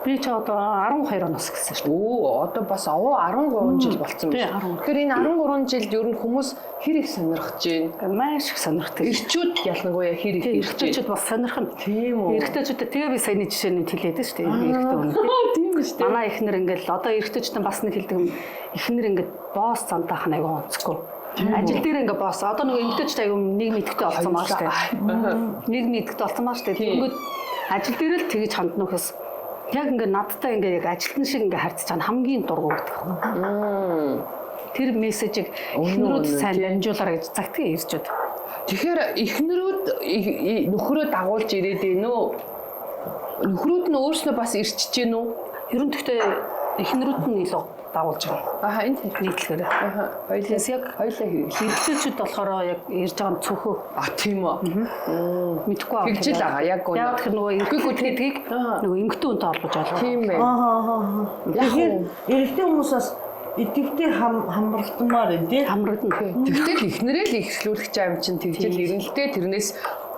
Би ч одоо 12 оноос эхэлсэн шүү дээ. Оо, одоо бас 13 жил болсон байна. Тэгэхээр энэ 13 жилд ер нь хүмүүс хэр их сонирхож байна? Маш их сонирхдаг. Ирчүүд ялангуяа хэр их ирчүүд бас сонирхно. Тийм үү. Эрэгтэйчүүд тэгээ би саяны жишээний хэлээд шүү дээ. Эрэгтэй хүн. Тийм шүү дээ. Манай эхнэр ингээл одоо эрэгтэйчүүд бас нэг хэлдэг юм. Эхнэр ингээд босс цантаах нь аягүй онцгүй. Ажил дээр ингээ босс. Одоо нөгөө эмгтээчтэй аягүй нэг мэдгтэй болсон маа шүү дээ. Нэг мэдгтэй болсон маа шүү дээ. Тэгэнгүүт ажил дээр л тэгж хандна гэхээс яг ингээ надтай ингээ яг ажилтан шиг ингээ харьцаж чана хамгийн дургу гэдэг. Тэр мессежийг эхнэрүүд сайн дамжуулаарай гэж загтгаа ирж бод. Тэгэхээр эхнэрүүд нөхрөө дагуулж ирээд байна уу? Нөхрүүд нь өөрснөө бас ирчиж гин үү? Ер нь гэхдээ эхнэрүүд нь илүү дагуулж байгаа. Энэ нийтлэгээр. Хоёлаас яг хэрэглэгчүүд болохоор яг ирж байгаа нь цөөхөө. Тийм үү. Мэдхгүй аа. Тэгжил байгаа яг гоо. Яг тэр нөгөө эрхлэлтгийг нөгөө эмгтэн үнтэй холбож байгаа. Тийм бай. Тэгэхээр эрэгтэй хүмүүс бас идэвхтэй хамралтмаар энэ тий хамрагдана. Тэгтэл эхнэрээ л ихлүүлэх юм чинь тэгжил ирнэлтэй тэрнээс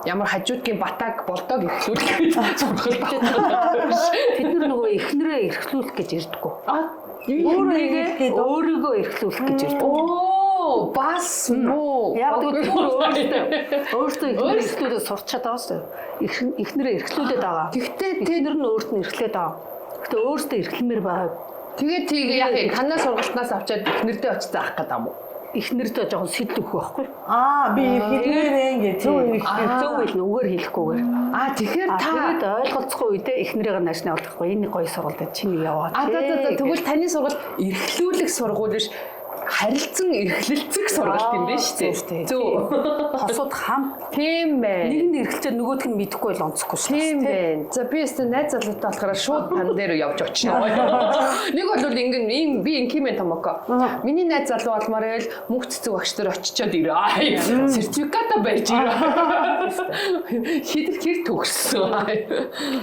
ямар хажуудгийн батаг болдог ихлүүлэх гэж сургалт. Тэд нөгөө эхнэрээ эрхлүүлэх гэж ирдэггүй. Өөрийгөө эрхлүүлэх гэж ирдэг. Оо, бас муу. Яг өөртөө эрхлүүлээд сурчаад байгаа шүү дээ. Эхнэрээ эрхлүүлээд байгаа. Гэхдээ эхнэр нь өөрт нь эрхлээд байгаа. Гэхдээ өөртөө эрхлэмээр байгаа. Тэгээд тийг яг танаа сургалтнаас авчаад эхнэрдээ очиж заах гэдэг юм уу? Эхнэрдээ жоохон сэтэл өгөх байхгүй. Би эхнэрээ ингэ зөв үйл нүгээр хэлэхгүйгээр. Тэгэхээр та тэгээд ойлголцохгүй үедээ эхнэрээ наашны олдохгүй. Энэ гоё сургалт чинь яваад. Тэгвэл таны сургалт эрхлүүлэх сургууль биш харилцан эрхлэлцэх сургалт юм байна шүү дээ. Зөв. Хосууд хамт тийм байна. Нэгэнд эрхлэлцээ нөгөөдг нь мэдэхгүй л онцгүй шүү. Тийм байна. За би өөртөө найз залуутай болохоор шууд тань дээр явж очно. Нэг бол ингэн би инкимэн Томоко. Миний найз залуу болмоор л мөнх цэцэг багш дээр очичоод ирээ. Сертификата барьж ирээ. Хэр төгссөн.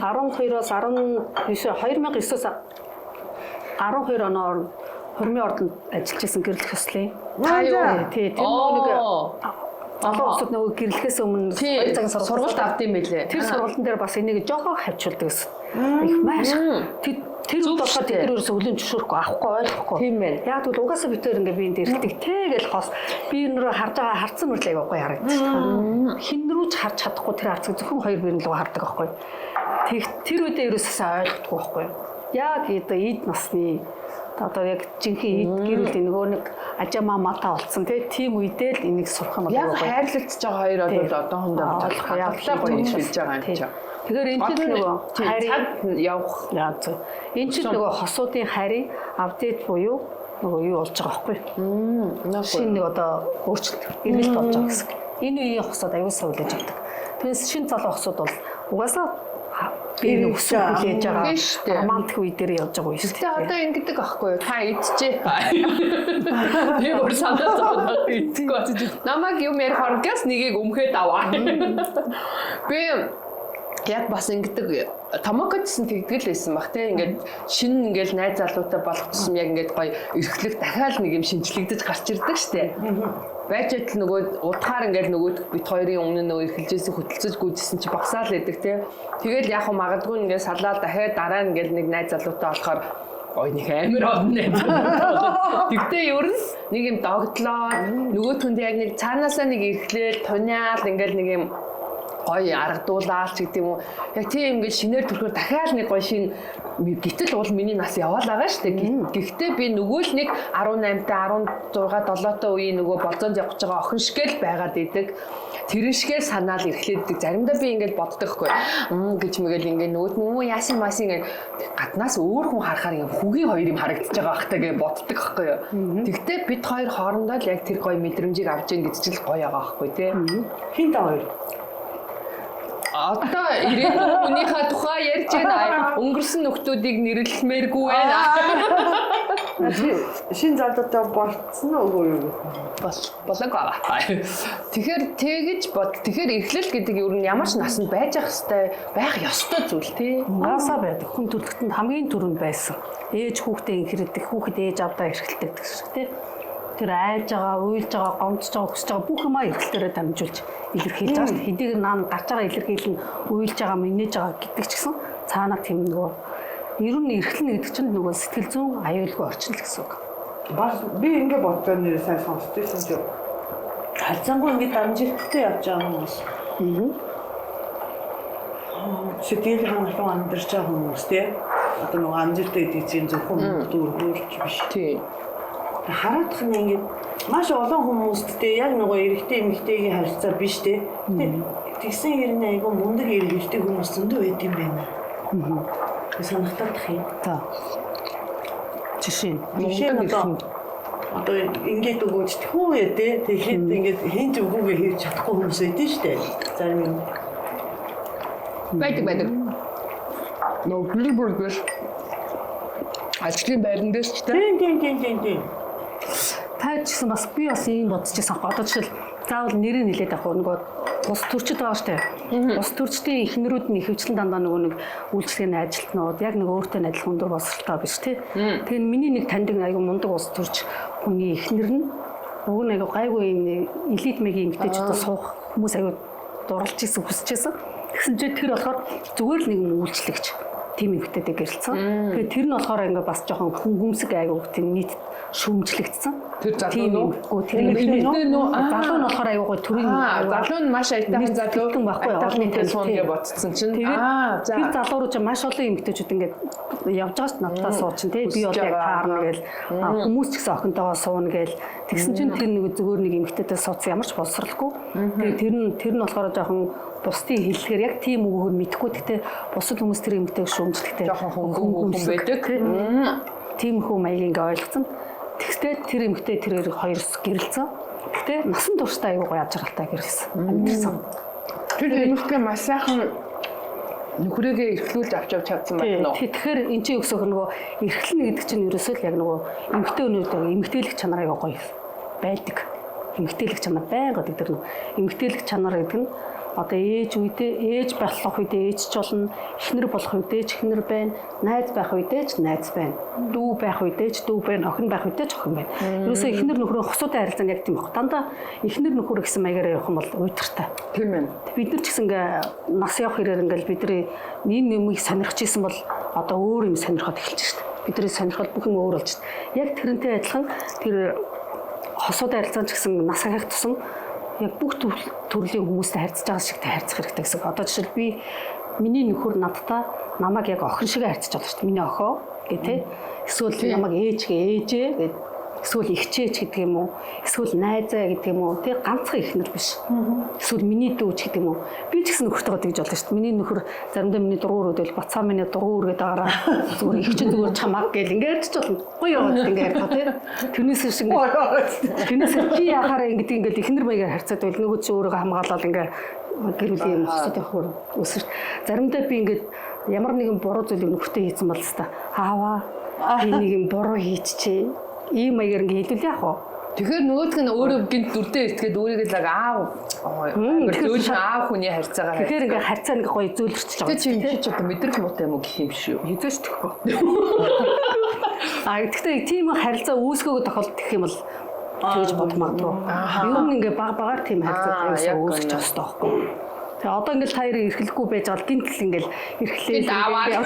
12-оос 2009-оос 12 оноор Хормын ордонд ажиллаж байсан гэрлэх ёслын. Тий, тэр нэг олон улсад нөгөө гэрлэхээс өмнө 2 цагийн сургалт авд юм байлээ. Тэр сургалтын дээр бас энийг жоохон хавчулдаг гэсэн. Их маш. Тэр үед болохоор тэд нэрээс өлөн зөвшөөрөхгүй авахгүй ойлгохгүй. Тийм байна. Яг тэгвэл угаасаа бид тээр ингээ би энд эргэлдэг тэгэл хос би нөрөө харж байгаа харцсан мэрлээ явахгүй харагдчих. Хинрүүч харж чадахгүй тэр харцыг зөвхөн хоёр биеийн луг хардаг байхгүй. Тэр үедээ ерөөсөө ойлгохгүй байхгүй. Яг эд насны одоо яг жинхэнэ гэр бүлийн нөгөө нэг ажамаа матаа болсон тийм үедээ л энийг сурах юм болов уу? Яг хайрлагдж байгаа хоёр бол одоохондоо хадгалаа гоё хэлж байгаа юм чинь. Тэгэхээр энэ чинь нөгөө хайр явах яаж энэ чинь нөгөө хосуудын хайрын апдейт буюу нөгөө юу болж байгаа байхгүй юу? Шинэ нэг одоо өөрчлөлт эргэлт болж байгаа гэсэн. Энэ үеийн хосууд аюулсаа үлээж авдаг. Тэгээс шинэ залуу хосууд бол угаасаа би өсөж хүлээж байгаа Тийм шүү дээ. романтик үе дээр явж байгаа үе шүү Гэтэ одоо ингэдэг аахгүй юу? Та идчихээ. Би өөр санаа зовоод идчихгүй. Намайг юм ярих оргоос нэгийг өмхөөд аваа. Би яг бас ингэдэг томокодсэн тэгдэл байсан баг тийм ингээд шинэ ингээд найз залуутай болох тусам яг ингээд гоё эрхлэх дахиад нэг юм шинжлэгдэж гарч ирдэг штэ. Байж идэл нөгөө удахаар ингээд нөгөө бит хоёрын өмнө нөгөө эрхэлжсэн хөтөлцөж гүйжсэн чи багсаал идэг тийм. Тэгэл яг магадгүй ингээд салаад дахиад дараа нь ингээд нэг найз залуутай болохоор ой нэг амир олон найз залуутай. Тэгтээ ер нь нэг юм догтлоо нөгөөтгөнд яг нэг цаанаасаа нэг эрхлээл туниал ингээд нэг юм гоё аргадуулаач гэдэг юм уу. Яг тийм ингээд шинээр төрхөөр дахиад нэг гоё шин гítэл бол миний нас яваал байгаа шүү дээ. Гэхдээ би нөгөө л нэг 18-тай 16 7-тай үеийн нөгөө болзоонд явж байгаа охин шигэл байгаад идэг. Тэр шигээ санаал эрхлээддэг. Заримдаа би ингээд боддог хгүй. Гэж мэгэл ингээд нөгөө яасан масын ингээд гаднаас өөр хүн харахаар ингээд хүүгийн хоёр юм харагдаж байгаа бахтай гэж боддог хгүй юу. Тэгвэл бид хоёр хоорондоо л яг тэр гоё мэдрэмжийг авч ийн гэж ч л гоё байгаа байхгүй тий. Хин та хоёр Одоо ирээдүйн хүнийхээ тухай ярьж байна. Өнгөрсөн нөхдүүдийг нэрлэмээргүй байна. Шин залуутай болцсон уу юу? Болог байгаа. Тэгэхээр тэгэхээр эхлэл гэдэг юу нь ямар ч насанд байж ах хэвээр байх ёстой зүйл тий. Наасаа байдаг. Хүн төрөлхтөнд хамгийн түрүүнд байсан. Ээж хүүхдээ инхэрдэг, хүүхэд ээж авдаа эрхэлдэг гэсэн тий. Тэр айж байгаа, уйлж байгаа, гомдж байгаа, хүсэж байгаа бүх юмаа эрхлэлээрээ дамжуулж илэрхийлж байгаа шүү дээ. Хэдийгээр наан гарч байгаа илэрхийлэл нь уйлж байгаа, инээж байгаа гэдэг ч гэсэн цаанаа тийм нөгөө ер нь эрхлэн гэдэг чинь нөгөө сэтгэл зүйн аюулгүй орчин л гэсэн үг. Бас би ингэ боддог нэр сайн сонсдогсэн чи халзангуй ингэ дамжигттай явж байгаа юм бас. Сэтгэл хангалуун амьдарч байгаа хүмүүс тий. Одоо нөгөө амжилттай гэдэг чинь зөвхөн дүүргүүлж биш. Тий. Хараадах нь ингэ маш олон хүмүүсттэй яг нөгөө эрэгтэй эмэгтэйгийн харилцаа биш тий. Тэгсэн хэрнээ айгу мундаг эргэлтэй хүмүүс зөндөө байд юм байна. Санахтах юм. За. Жишээ нь одоо ингээд өгөөж тэхүү тий. Тэгэхэд ингээд хинч өгөөгээ хийж чадахгүй хүмүүс байдэн штэ. Зарим юм. Байдаг. Нөгөө гэрбүргэр ажлын байран дээр ч Тийм. та ч гэсэн бас би бас ийм бодчихсан. Одоо жишээл заавал нэрийг нэлээд авах нөгөө ус төрчд байгаа штэ. Ус төрчдийн эхнэрүүд нь ихэвчлэн дандаа нөгөө нэг үйлчлэгийн ажилтнууд яг нэг өөртөө адилхан өндөр босролтой биш тий. Тэгэхээр миний нэг таньдаг айгу мундаг ус төрч хүний эхнэр нь уг нэг гайгүй юм элит мэгийн эмгтээчүүд суух хүмүүс айгу дурлж исэн хүсэж исэн. Тэгсэн чинь тэр болохоор зүгээр л нэг үйлчлэгч тийм эмгтээтэй гэрэлцсэн. Тэгэхээр тэр нь болохоор ингээ бас жоохон хүмсэг айгу тийм нийт шүүмжлэгдсэн. Тэр залуу нүү тэр эмгтээ нүү залуу нь болохоор айгу гой төрийн залуу нь маш аятайхан залуу байхгүй олонний телефон гэж бодсон чинь тэр залуу руу ч маш олон эмгтээчүүд ингээд явж байгаа ч надтай суучин тий би бол яг таарна гээл хүмүүс ч гэсэн охинтойгоо сууна гээл тэгсэн чинь тэр нэг зүгээр нэг эмгтээтэй суудсан ямар ч боловсралгүй. Тэгээ тэр нь болохоор жоохон бусдын хэллэгээр яг тийм үгээр мэдэхгүй гэхдээ бусад хүмүүс тэр эмгтэйг шүүмжлэхтэй жоохон хүн байдаг. Тийм хүн маяг ингээ ойлгоцсон. Тэгтээ тэр эмгтэй тэрээр хоёр гэрэлцэн. Тэгтээ насан туршдаа аюу гоё ажралтай гэрэлсэн. Амьдэрсэн. Тэр эмгтэй маш сайхан нөхрөөгээ эрхлүүлж авч чадсан байна уу? Тэгэхээр эн чинь өсөх нөгөө эрхлэнэ гэдэг чинь ерөөсөө л яг нөгөө эмгтэй өнөөдөр эмгтээлэх чанар аюу гоё байдаг. Эмгтээлэх чанар байнга гэдэг тэр эмгтээлэх чанар гэдэг нь одоо ээж болох үедээ ээж ч болно, эхнэр болох үедээ ч эхнэр байна, найз байх үедээ ч найз байна, дүү байх үедээ ч дүү байна, охин байх үедээ ч охин байна. Ерөөсөө эхнэр нөхрөө хосуутай харилцаа яг тийм баг. Дандаа эхнэр нөхөр гэсэн маягаар явах юм бол уйтартай. Тийм ээ. Бид нар ч гэсэн ингээ нас явах хэрээр ингээл бидний энэ юмыг сонирхож исэн бол одоо өөр юм сонирхоод эхэлж шээ. Бидний сонирхол бүх юм өөр болж шээ. Яг тэрнтэй адилхан тэр хосуутай харилцаа ч гэсэн нас ахих тусам яг бүх төрлийн хүмүүстэй харьцаж байгаа шигтэй харьцах хэрэгтэй гэсэн. Одоо жишээл би миний нөхөр надтай намайг яг охин шиг харьцаж байгаа шүү дээ. Миний охоо гэх тээ. Эсвэл намайг ээжээ гэд эсвэл ихчээч гэдэг юм уу? Эсвэл найзаа гэдэг юм уу? Тэг ганцхан ихнэр биш. Эсвэл миний дүүч гэдэг юм уу? Би ч гэсэн нөхөртөөгөө тэгж болно шүү дээ. Миний нөхөр заримдаа миний дургуур өдөл бацаа миний дургуур гэдэг агараа зүгээр их чинь зүгээр чамаг гэл ингээд ч болно. Гоё яваад ингээд ярьдаг тий. Тэрнээс шиг тэрнээс чи яхаараа ингээд ингээд ихнэр маягаар харьцаад байл нөгөө чи өөрийгөө хамгаалаад ингээд гэр бүлийн юм хөсөд явах үсэр. Заримдаа би ингээд ямар нэгэн буруу зүйлийг нөхөртөө хийсэн бол хэвээр ааваа би нэг юм буруу хийчихээ. Ийм маягаар ингэ хэлвэл яах вэ? Тэгэхээр нөгөөдг нь өөрөө гинт дүрдээ итгээд өөрийгөө л аав зөөлж аав хүний харьцаагаар. Тэгэхээр ингээ харьцаа ингээ гоё зөөлрчж байгаа. Тэгээ чи юм чи одоо мэдрэх муутай юм уу гэх юм шүү. Хизээч тэхгүй. Гэхдээ тийм харилцаа үүсгөөг тохиолдох гэх юм бол тэгж бодох магадгүй. Ер нь ингээ баг-багаар тийм харилцаа үүсгэж байгаа хэрэгтэй байхгүй. Тэгээ одоо ингээл та хоёрын эрхлэхгүй байж байгаа гинтл ингээл эрхлээ аваад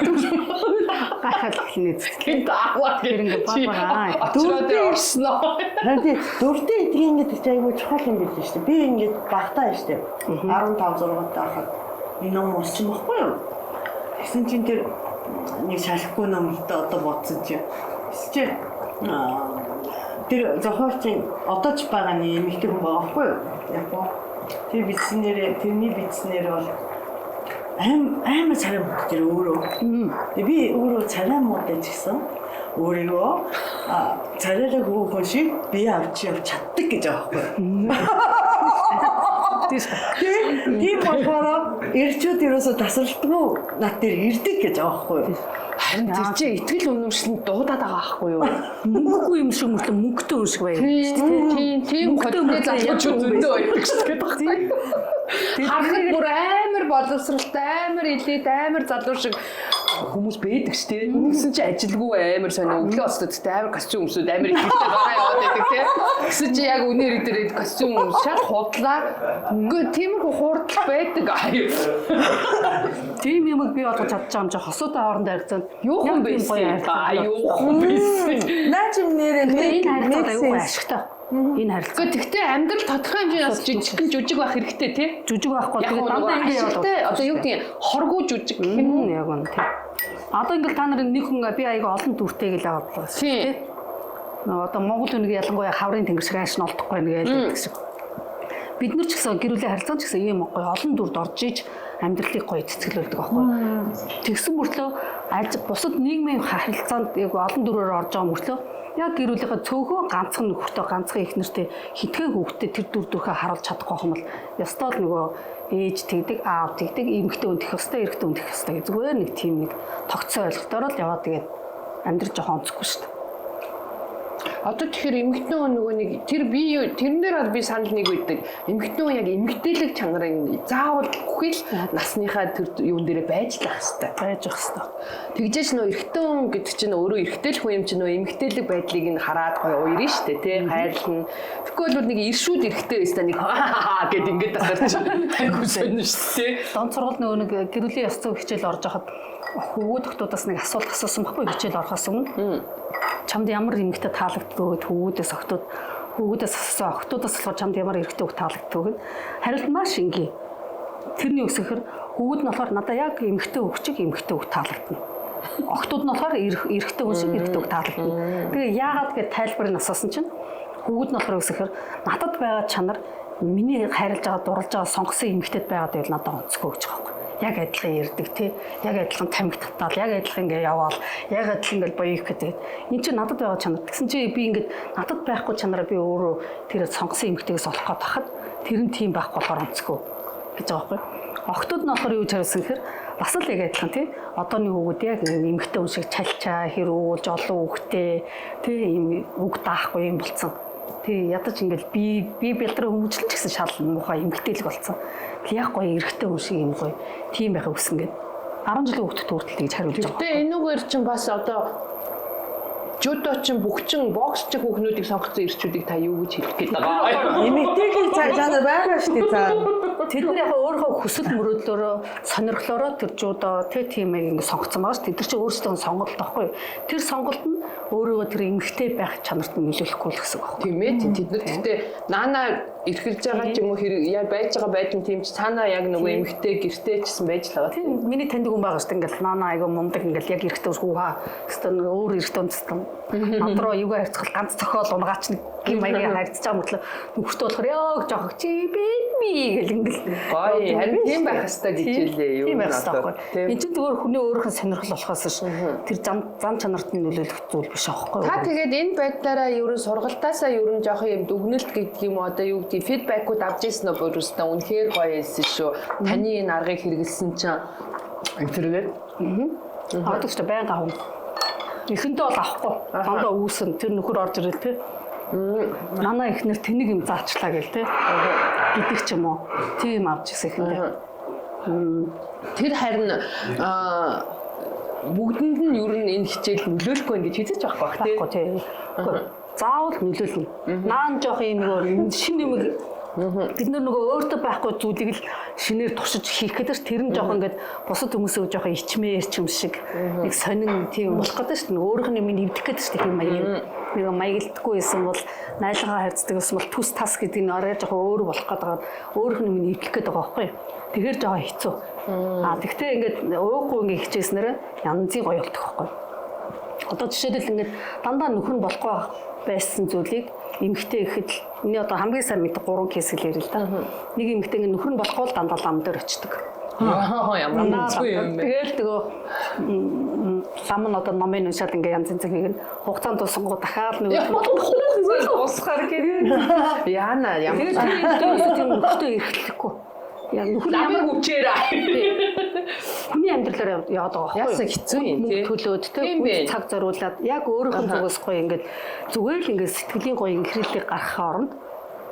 гахал хэлнэ. гинт аваад ингээ баг-багаа дөрөв орсноо. Харин дөрөвдөө эдгээр ингээд айгүй чухал юм биш шүү дээ. Би ингээд багтаа шүү дээ. 15 6 таахад энэ ном уншсан байхгүй юу? Тэгсэн чинь тэр нэг шалахгүй номтой одоо бодсон чинь. Чи тэр зохиолчийн одоо ч байгаа нэг эмэгтэй хүн байгаа байхгүй юу? Яг гоо тэр тэрний бичснээр бол амар царай мод тэр өөрөө. Би өөрөө царай модэж гисэн. Өөрийгөө царайлаг хөөхөн шиг би авч чаддаг гэж байгаа байхгүй. Тийм болохоор ирчүүд ерөөсө тасралтгүй над дээр ирдэг гэж байгаа байхгүй. Харин тэр чинь итгэл үнэмшлэнд дуудаад байгаа байхгүй юу? Мөнгөгүй юм шиг мөртлөө мөнгөтэй юм шиг байна. Тийм хөдөлгөөний залуучууд зөндөө байдаг шүү дээ. Харахад бүр амар боловсралтай, амар илээд, амар залуу шиг хүмүүс байдаг шүү дээ. Тэгсэн чинь ажилгүй амар сонио өглөө өстөд амар костюм өмсөд амар ихтэй гараа яваад байдаг тийм. Тэгсэн чинь яг үнээр дээр костюм шал худлаа. Үгүй тиймэрхүү хурдл байдаг. Тийм юмыг би бодож чадчих юм чи хосуутай хоорондоо харьцаад юу хүн байсан. Юу хүн байсан. Наач юм нэрээ энэ харилцаа аюулгүй ашигтай. Энэ харилцаа. Гэхдээ амьдрал тодорхой хэмжээс жижиг байх хэрэгтэй тий. Жүжиг байхгүй тэгээд дандаа ингэ яваад. Одоо юу гэдэг хоргүй жүжиг гэх юм уу? Яг үнэ тий. Одоо ингээл та нарын нэг хүн би аяга олон дүртэй гэл яваад байна тий. Одоо Монгол хүнийг ялангуяа хаврын тэнгэр шиг ааш нь олдохгүй нэг ялдаг шиг. Бид нар ч гэсэн гэр бүлийн харилцаа ч гэсэн ийм гоё олон дүрд орж иж амьдралыг гоё цэцгэлүүлдэг байхгүй. Тэгсэн мөртлөө бусад нийгмийн харилцаанд яг олон дүрээр орж байгаа мөртлөө яг гэр бүлийнхээ цөөхөн ганцхан нөхөртөө ганцхан их нэртэй хитгэн хүүхдэд тэр дүр төрхөө харуулж чадахгүй юм бол ёстой л нөгөө ээж тэгдэг аав тэгдэг эмэгтэй хүн тэх ёстой эрэгтэй хүн тэх ёстой зүгээр нэг тийм нэг тогтцоо ойлголтоор л яваад тэгээд амьдрал жоохон онцгүй шүү дээ. Одоо тэгэхээр эмэгтэй хүн нөгөө нэг тэрнээр би санал нэг үйдэг. Эмэгтэй хүн яг эмэгтэйлэг чанарын заавал бүхэл насныхаа тэр юун дээрээ байж л ах хэвээр. Байж ах хэвээр. Тэгжээч нөө эрэгтэй хүн гэдэг чинь өөрөө эрэгтэйлэх хүн юм чинь нөө эмэгтэйлэг байдлыг нь хараад гоё уярна штэ тий хайрлна. Тэгэхгүй бол нэг иршүүд эрэгтэй байсаа нэг гэд ингээд тасарч айгуу сонирн штэ. Дон сургууль нөгөө нэг гэр бүлийн ёс зүйн хичээл орж хахад хөвгүүд охтуудаас нэг асуулт асуусан байхгүй хичээл орохоос өмнө. Чамд ямар эмэгтэй таалагддаг хөвгүүдээс асуусан охтуудаас болохоор чамд ямар эрэгтэй хөвг таалагддаг гэд хариулт маш энгийн. Тэрний үсгээр хөвгүүд нь болохоор надад яг эмэгтэй хөвчиг эмэгтэй хөвг таалагдана. Охтууд нь болохоор эрэгтэй хүн шиг эрэгтэй хөвг таалагдана. Тэгээ яагаад гэж тайлбарыг асуусан чинь хөвгүүд нь болохоор үсгээр надад байгаа чанар миний хайрлаж байгаа дурлаж байгаа сонгосон эмэгтэйд байгаад байвал надад онцгой гэж байгаа юм. Яг адилхан ярддаг тий. Яг адилхан тамхи татаал, яг адилхан ингээ яваал, яг адилхан ингээл боёх гэдэг. Энд чинь надад байгаа чанар. Тэгсэн чи би ингээд надад байхгүй чанараа би өөрөө тэр сонгосон эмэгтэйгээс олох гээд тахад тэр нь тийм байхгүй болохоор онцгүй гэж байгаа байхгүй. Охтууд нь болохоор юу хариулсан гэхээр бас л яг адилхан тий. Одооны хүүгүүд яг эмэгтэй хүн шиг чалчаа, хэрүүлж олон хүүхдээ тий ийм үг даахгүй юм болцсон. Тий ядаж ингээл би бэлтрээ хүмүүжлэн ч гэсэн шал муухай эмгтээлэг болцсон. Яг гоё эрэгтэй хүн шиг юм гоё тийм байхыг хүсэн гээд 10 жилийн хүүхдэд хүртэл тэгж хариулж байгаа. Гэтэ энүүгээр чинь бас одоо жудочин бүгчин боксч хүүхнүүдийг сонгоцсон ирчүүдийг та юу гэж хэлэх гээд байгаа. Эмэгтэйгийн чанар байгаа шүү дээ цаа. Тэд нар яг өөрөө хүсэл мөрөөдлөөрөө сонирхлоороо тэр жудо тийм ингэ сонгоцсон байгаа шүү. Тэд нар чинь өөрсдөө сонголт байхгүй. Тэр сонголт нь өөрөөгөө тэр эмэгтэй байх чанарт нь нөлөөлөхгүй л гэсэн байна. Тийм ээ тэд нар гэхдээ наана эрхэлж байгаа ч юм уу хэрэг яа байж байгаа байдсан тийм ч цаанаа яг нөгөө эмэгтэй гэртэй чсэн байж л байгаа. Тийм миний таньдаг хүн байгаа шүү. Ингээл наана айгу мундаг ингээл яг эрэгтэй хүүхаа өстөн өөр эрэгтэй үндэстэн. Надруу юугаа харьцах ганц цохол унгаач нэг гим маягийн харьцаж байгаа мөртлөө нөхөртөө болохоор яг жоох чи би гэл ингээл гоё харин тийм байх хэвээр гэжэлээ юу юм байна. Энд чинь зүгээр хүний өөрийнхөө сонирхол болохоос ш тэр зам чанарт нь нөлөөлөх зүйл биш аахгүй. Та тэгээд энэ байдлаараа ерөн сургалтаасаа ерөн жоох юм дүгнэлт гэдэг юм одоо юу гэдэг фидбэкүүд авч ирсэн нь өөрөөсөө үнэхээр гоё хэлсэн шүү. Таны энэ аргыг хэрэгэлсэн чинь тэргээд Авдаг ч байнга авна. Эхэндээ бол авахгүй. Дандаа үүсэн тэр нөхөр орж ирэл те. Манай ихнэр тэнийг юм заачлаа гэл те. Гэдэг ч юм уу. Тийм авч ирсэн эхэндээ. Тэр харин бүгдэнд нь ер нь энэ хичээл нөлөөлөхгүй ингэж хэзээ ч байхгүй тийм. Заавал нөлөөлнө. Наан жоох юм нөгөө шинэ юм бид нөгөө өөртөө байхгүй зүйлийг л шинээр туршиж хийх гэдэг чинь тэр нь жоох ингээд бусад хүмүүсөө жоох ичмээр ч юм шиг нэг сонин тийм болох гэдэг чинь өөрийнх нь юм нэвдэх гэдэг чинь тийм маяг нэг маягддаггүй байсан бол найлгаа харьцдаг байсан бол түс тас гэдэг нь арай жоох өөр болох гэдэг өөрийнх нь юм нэвдэх гэдэг байгаа байхгүй. Тэгэхээр жоох хэцүү. Тэгтээ ингээд ууггүй ингээд хичээснээр янзын гоё болдог байхгүй. Одоо жишээлбэл ингээд дандаа нөхөр нь болохгүй байсан зүйлийг эмгтэй ихэд миний одоо хамгийн сайн мэддэг 3 кейс хэлээ л да. Нэг эмгтэй ингээд нөхөр нь болохгүй л дандаа лам дээр очдөг. Ямар зүг юм бэ? Тэгэл нөгөө лам нь одоо номын уншаад ингээд янз янз хийгэн хугацаанд тусангуу дахиад нөгөө усахаар гэдэг. Яана ямар тийм нөхөртөө эрхлэхгүй. Яа нөхөр ямар хүчээр хүний амьдралаар яваад байгаа байхгүй яасан хэцүү юм тий төлөөд тий цаг зориулаад яг өөрийнх нь зүгээс гоё ингээд зүгээр л ингээд сэтгэлийн гоё инхрэлтийг гаргахын оронд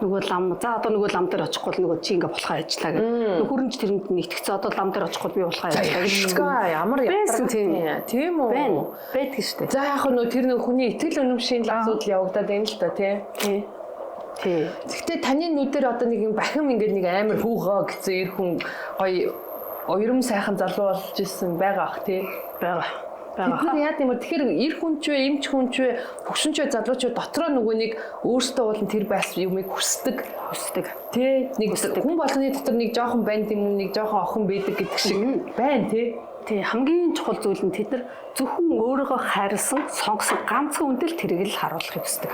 нөгөө лам за одоо нөгөө лам дээр очихгүй нөгөө чи ингээд болохоо ажиллаа гэх нөхөрнч тэрэнд нэгтгэцээ одоо лам дээр очихгүй би болохоо ажиллаа гэх ямар ядарсан тийм үү байдаг шүү дээ за яг нөгөө тэр нөгөө хүний итгэл үнэмшийн асуудал явагдаад байна л да тий Гэхдээ таны нүдээр одоо нэг юм бахим ингээд нэг амар хүүгөө гэсэн эр хүн гоё оюрам сайхан залуу болж ирсэн байгаа ах тий байгаа. Тэр яа гэм тэгэхээр эр хүн ч вэ, эмч хүн ч вэ, хөгшин ч вэ, залууч вэ дотроо нөгөө нэг өөртөө болон тэр байс юмыг хүсдэг. Тий нэг хүн болгоны дотор нэг жоохон банд юм нэг жоохон охин байдаг гэдэг шиг байна тий. Тий хамгийн чухал зүйл нь тэд нар зөвхөн өөрийгөө хайрлсан, сонгосон ганцхан үндэл тэрийг л харуулахыг хүсдэг.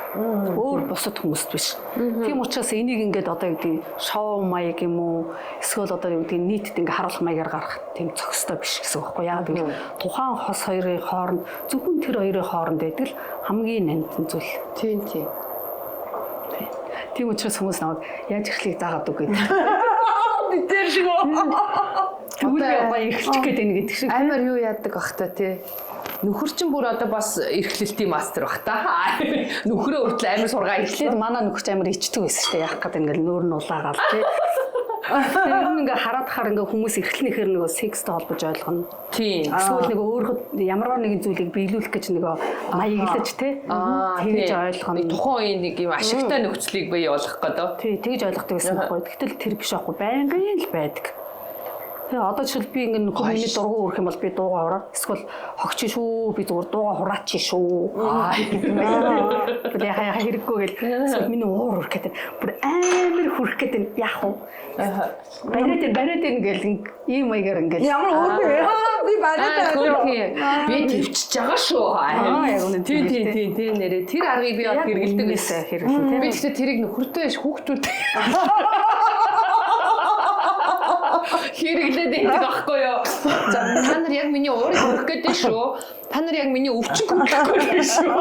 Өөр бусад хүмүүст биш. Тийм учраас энийг ингээд одоо юу гэдэг шоу маяг юм уу эсвэл одоо юу гэдэг нийтэд ингээд харуулах маягаар гарах тийм зохистой биш гэсэн үг байхгүй яа гэвэл тухайн хос хоёрын хооронд зөвхөн тэр хоёрын хооронд байдаг л хамгийн нандин зүйл. Тийм. Тийм учраас хүмүүс намайг яаж эхлэхийг заагаад үг гэдэг. Тэр шиг Тэгвэл гоё эхэлчих гээд байна гэдэг шиг. Амар юу яадаг бах та тий. Нөхөр чинь бүр одоо бас эрхлэлтийн мастер бах та. Нөхрөө хүртэл амар сургаа эхлээд манай нөхөрч амар ичдэг байсан шүү дээ. Яах гээд ингээл нүүр нь улаагаал тий. Тэр ингээ хараад хаар ингээ хүмүүс эрхлэнийхээр нөгөө секстэй холбож ойлгоно. Тийм. Эсвэл нөгөө өөрөд ямарваа нэгэн зүйлийг биелүүлэх гэж нөгөө маяглаж тий. Тэгж ойлгоно. Тухайн үеийн нэг юм ашигтай нөхцөлийг бий болгох гэдэг. Тий, тэгж ойлгохдаг байсан байхгүй. Тэгтэл тэр биш аахгүй. Байнгын л байдаг. Тэгээ одоо жишээл би ингэ нөхөр миний дургу өрөх юм бол би дуугаа ураад эсвэл хогч шүү би зүгээр дуугаа хураач шүү. Тэгээ яхаа хэрэггүй гэл эсвэл миний уур өрөх гэдэг бүр амар хүрэх гэдэг яах вэ? Бариад ингээл ийм маягаар ингээл ямар уур би бариад би төвчж байгаа шүү. Яг үнэ тийм нэрээ тэр аргыг би бол хэрэгэлдэг байсан хэрэглэн. Би тэгтээ тэрийг нөхөртэй хүүхдүүд хэрэглээд байдаг байхгүй юу? За та нар яг миний уурыг хөрөх гэдэг шүү. Та нар яг миний өвчин хөрөх гэдэг шүү.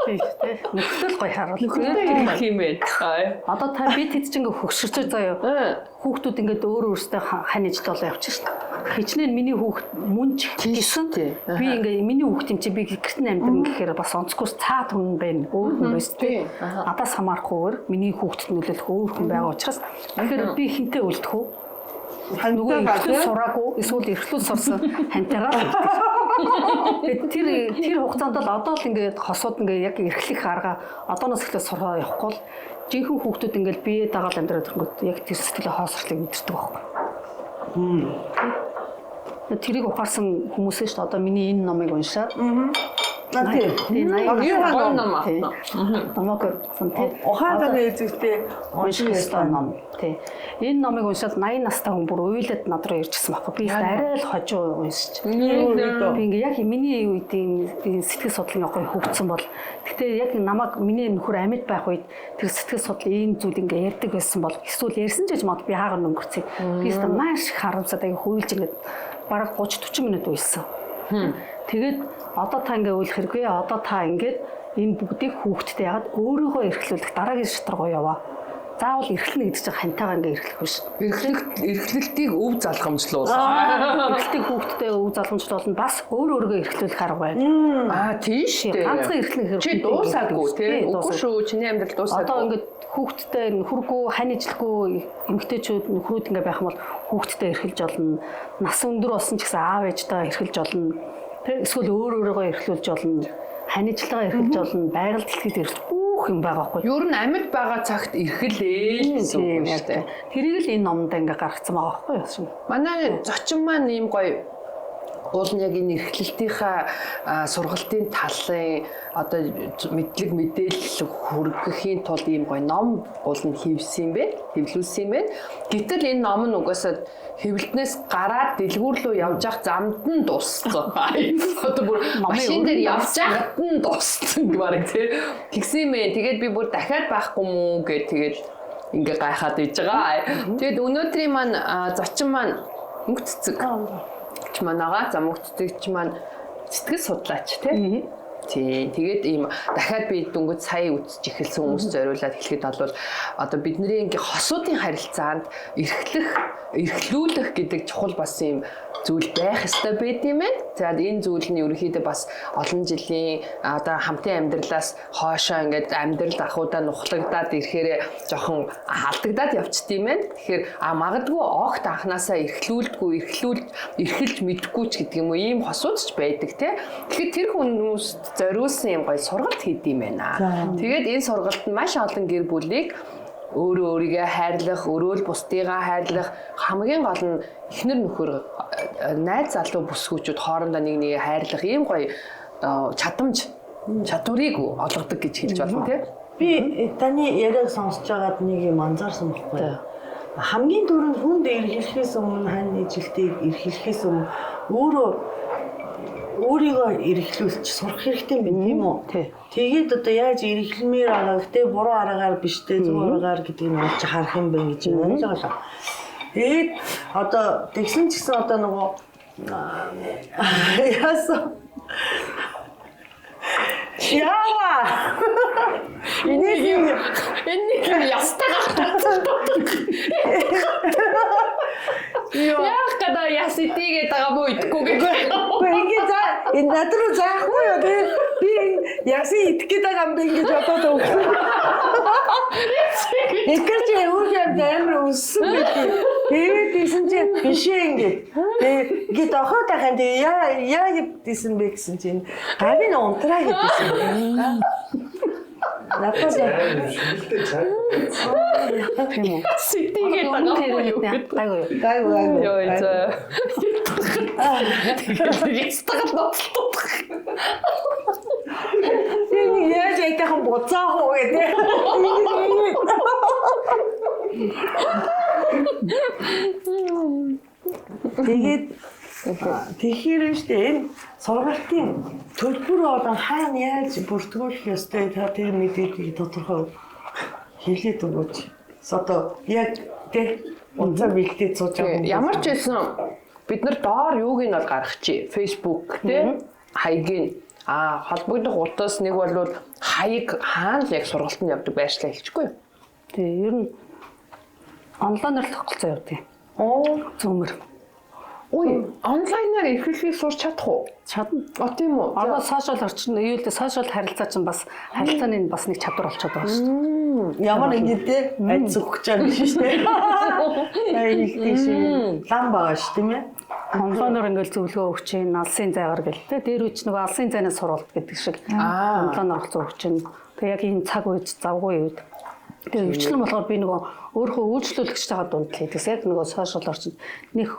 Тийм тийм. Нөхөдөл гоё харуул. Нөхөдөл юм байна. Одоо та бид хэд ч ингээ хөгшөрч заяа. Хүүхдүүд ингээд өөр өөртөө хань ижил болоо явчих шээ. Хичнээн миний хүүхд мөн ч гэсэн би ингээ миний хүүхд юм чи би гэртэн амьдрын гэхээр бас онцгоос цаад хүн байна. Өөр хүн биш тийм. Надаас хамаарахгүйгээр миний хүүхдэд нөлөөлөх өөр хүн байгаа учраас тэгэхээр би хинтээ үлдэх үү? Нөгөө ихлүүл сураагүй эсвэл ихлүүл сурсан хантайгаар үлдэх. Тэр хугацаанд л одоо л ингээд хосууд ингээд яг эрхлэх арга одооноос эхлээд сураа явахгүй л жинхэнэ хүүхдүүд ингээд бие дагаал амьдраад ирэнгүүт яг тэр сэтгэлийн хоосрлыг мэдэрдэг байхгүй. Тэрийг ухаарсан хүмүүс шүү дээ одоо миний энэ номыг уншаад тийм намайг ухаалаг эзэгтэй унших ёстой ном. Тий. Энэ номыг уншаад 80 настай хүн бүр уйлаад над руу ирчихсэн байхгүй. Би арай л хожуу уншиж. Би ингээ яг миний үеийн сэтгэл судлалын гоё хөгжсөн бол гэтээ яг намайг миний нөхөр амьд байх үед тэр сэтгэл судлал ийм зүйл ингээ ярьдаг байсан бол эсвэл ярьсан ч гэж мод би хаагаар өнгөрцөе. Би өөртөө маш их харамсаад аяга хуйлж ингээ бараг 30-40 минут уйлсан. Тэгээд одоо та ингээ үйл хэрэггүй. Одоо та ингээд энэ бүгдийг хүүхдэд яагаад өөрийгөө эрхлүүлэх дараагийн шатргоо яваа. заавал эрхлэнэ гэдэг чинь хантайгаа ингээ эрхлэх биш. Эрхлэлтийг өв залгамжлуул. Эрхлэлтийг хүүхдтэй өв залгамжлуулна бас өөрөөгөө эрхлүүлэх арга байна. Тийш үү. Ганцхан эрхлэх хэрэг. Чи дуусаагүй тий. Үгүй шүү. Чиний амьдрал дуусаагүй. Одоо ингээд хүүхдтэй нөхөргүй хань ижилгүй эмэгтэйчүүд нөхрүүд ингээ байх юм бол хүүхдтэй эрхэлж олно. Нас өндөр болсон ч гэсэн аав ээжтэйгээ эрхэлж олно. Эсвэл өөрөөгөө эрхлүүлж олно. Хань ижилтэйгээ эрхэлж олно. Байгаль дэлхийд эрхэлж бүх юм байгаа байхгүй. Ер нь амьд байгаа цагт эрхэлээ гэсэн үг шүү дээ. Тэрийг л энэ номонд ингээ гаргацсан байгаа байхгүй юу? Манай зочин маань ийм гоё уул нь яг энэ эрхлэлтийнхаа сургалтын талын одоо мэдлэг мэдээлэл хүргэхийн тулд ийм гоё ном уул нь хэвлүүлсэн юм байна. Гэтэл энэ ном нь угаасаа хэвлэлтнээс гараад дэлгүүр рүү явж явах замд нь дууссан. Одоо бүр машин дээр явж явахад нь дууссан гэмээр тий. Тэгсэн юм ээ. Тэгээд би бүр дахиад байхгүй мүү гэж тэгээд ингээ гайхаад иж байгаа. Тэгээд өнөөдрийн маань зочин маань мөнгө цэцэг манайгаа замгцдэгч маань сэтгэл судлаач тий. Тэгээд ийм дахиад би дүнгийн сая үзэж эхэлсэн хүмүүс зориулаад хэлэхэд бол одоо бидний ингээ хосуудын харилцаанд эрхлүүлэх гэдэг чухал бас ийм зүйл байх ёстой байд юм байна. За энэ зүйл нь ерөнхийдөө бас олон жилийн одоо хамтын амьдралаас хоошоо ингээд амьдрал ахуйдаа нухлагдаад ирэхээр жоохон алдагдаад явчт юм байна. Тэгэхээр магадгүй огт анханасаа эрхэлж мэдгүй ч гэдэг юм уу ийм хосууд ч байдаг тий. Тэгэхээр тэр хүмүүст зориулсан юм гоё сургалт хийд юм байна. Тэгээд энэ сургалт нь маш олон гэр бүлийг өөрөө өөрийгөө хайрлах, өрөөл бусдыгаа хайрлах, хамгийн гол нь эхнэр нөхөр найз залуу бүсгүүчүүд хоорондоо нэг нэгээ хайрлах ийм гоё чадварыг олгодог гэж хэлж болно тийм. Би таны яриаг сонсож байгаад нэг юм анзаарсан байхгүй. Хамгийн түрүүнд хүнд эрхлэхээс өмнө хань ижилтийг эрхлэхээс өмнө өөрийгөө эрхлүүлж сурах хэрэгтэй юм тийм үү? Тэгээд одоо яаж эрхлэмээр байгаа гэхдээ буруу аргаар биш те зөв аргаар гэдгийг нь олж харах юм байна гэж ойлгож байгаа. Тэгээд одоо тэгсэн ч гэсэн одоо нөгөө яасан яава энэ ястагаа яах гэдэг яситигээ байгаа мó идэхгүй гэх. Үгүй ингээд энэ над руу заахгүй юу те би яси идэх гээд байгаа юм бэ ингэж бодоод өгсөн. Экэрч үүрэг амар өссөн гэдэг. Тэгээд тийсэн чинь биш ингээд. Тэгээд охоод ахын тэгээ яа гэдсэн бэ гэсэн чинь гавь нь унтраа гэдсэн. Надад шилдэг цай. тийм үү. Ситигээ байгаа юу гэдэг. Гайгүй. Йоо за. Тэгээд ястагаа ноцтох. Энэ яаж яйтайхан буцаах уу гэдэг. Тэгээд тэгэхээр шүү дээ энэ сургалтын төлбөр олон хаана яаж бүртгүүлэх ёстой та тэр мэдээллийг тодорхой хэлээд өгөөч. Одоо яг тэ унцаа бэлдээд сууж байгаа. Ямар ч байсан бид нар доор юуг нь бол гаргачих. Facebook тэ хаягийн холбогдох утас нэг бол хаяг хаана л яг сургалтанд явдаг байршлаа хэлчихгүй юу? Тий, ер нь онлайнаар л тогтолцоо явдаг. Зөмөр. Ой, онлайнаар эрхлэлийг сурч чадах уу? Чадна. Тийм үү? Одоо сошиал орчин юу л дээ сошиал харилцаа чинь бас харилцааны бас нэг чадвар болчиход байгаа шүү дээ. Ямар ингэ те айц өгч байгаа биш шүү дээ. Хэлдэг шиг лам байгаа шүү тийм ээ. Онлайнаар ингээл зөвлөгөө өгч чинь алсын зайгаар гэл те дээр үуч нөгөө алсын зайнаас сурвалт гэдэг шиг онлайнаар өгч чинь. Тэг яг энэ цаг үед завгүй үед. Тэгээ өвчлөн болохоор би нөгөө өөрөө үйлчлүүлэгч тагаад дунд л хийдэгс яг нөгөө сошиал орчинд нэг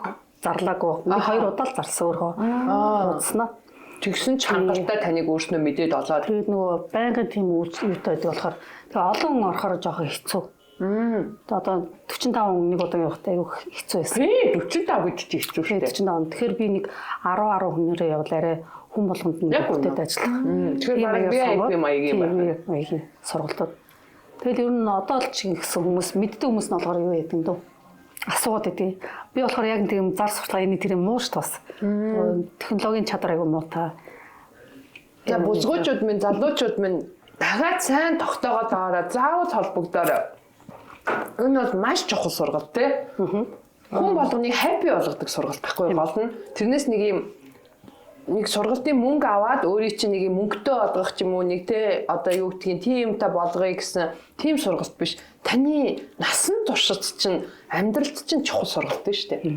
зарлаагүй. Би 2 удаа л зарсан өөрөө. Удснаа. Тэгсэн ч хангалттай таныг өөрснөө мэдээд олоод. Тэгээд нөгөө байнгын тийм үйлчлэлтэй байдаг болохоор тэгээ олон орохоор жоохон хэцүү. Одоо 45 нэг удаа явахтай айгүй хэцүү байсан. 45 гэж хэцүү шүү дээ. 45. Тэгэхээр би нэг 10 хүнээрээ явал арай хүн болгонд нь бүгдэд ажиллах. Тэгэхээр бараг VIP маягийн байна. Маягийн сургалтууд. Тэгэл ер нь одоо л чинь гэсэн хүмүүс мэддэг хүмүүс нь болохоор юу яадаг юм дөө. Асуугаад идэв. Би болохоор яг тийм зар сурталгаа энэ тэр муу ш тус. Технологийн чадвар айгүй муутай. За бүзгүүчүүд минь залуучууд минь дагаад сайн тогтоогоод аваараа заавал холбогдоорой. Энэ бол маш чухал сургалт тий. Хүн болгоныг happy болгодог сургалт байхгүй гол нь. Тэрнээс нэг сургалтын мөнгө аваад өөрийн чинь нэг мөнгөтэй болгох ч юм уу нэг те одоо юу гэдгийг тийм юмтай болгоё гэсэн тийм сургалт биш. Таны насан туршид чинь амьдралд чинь чухал сургалт дээ шүү дээ.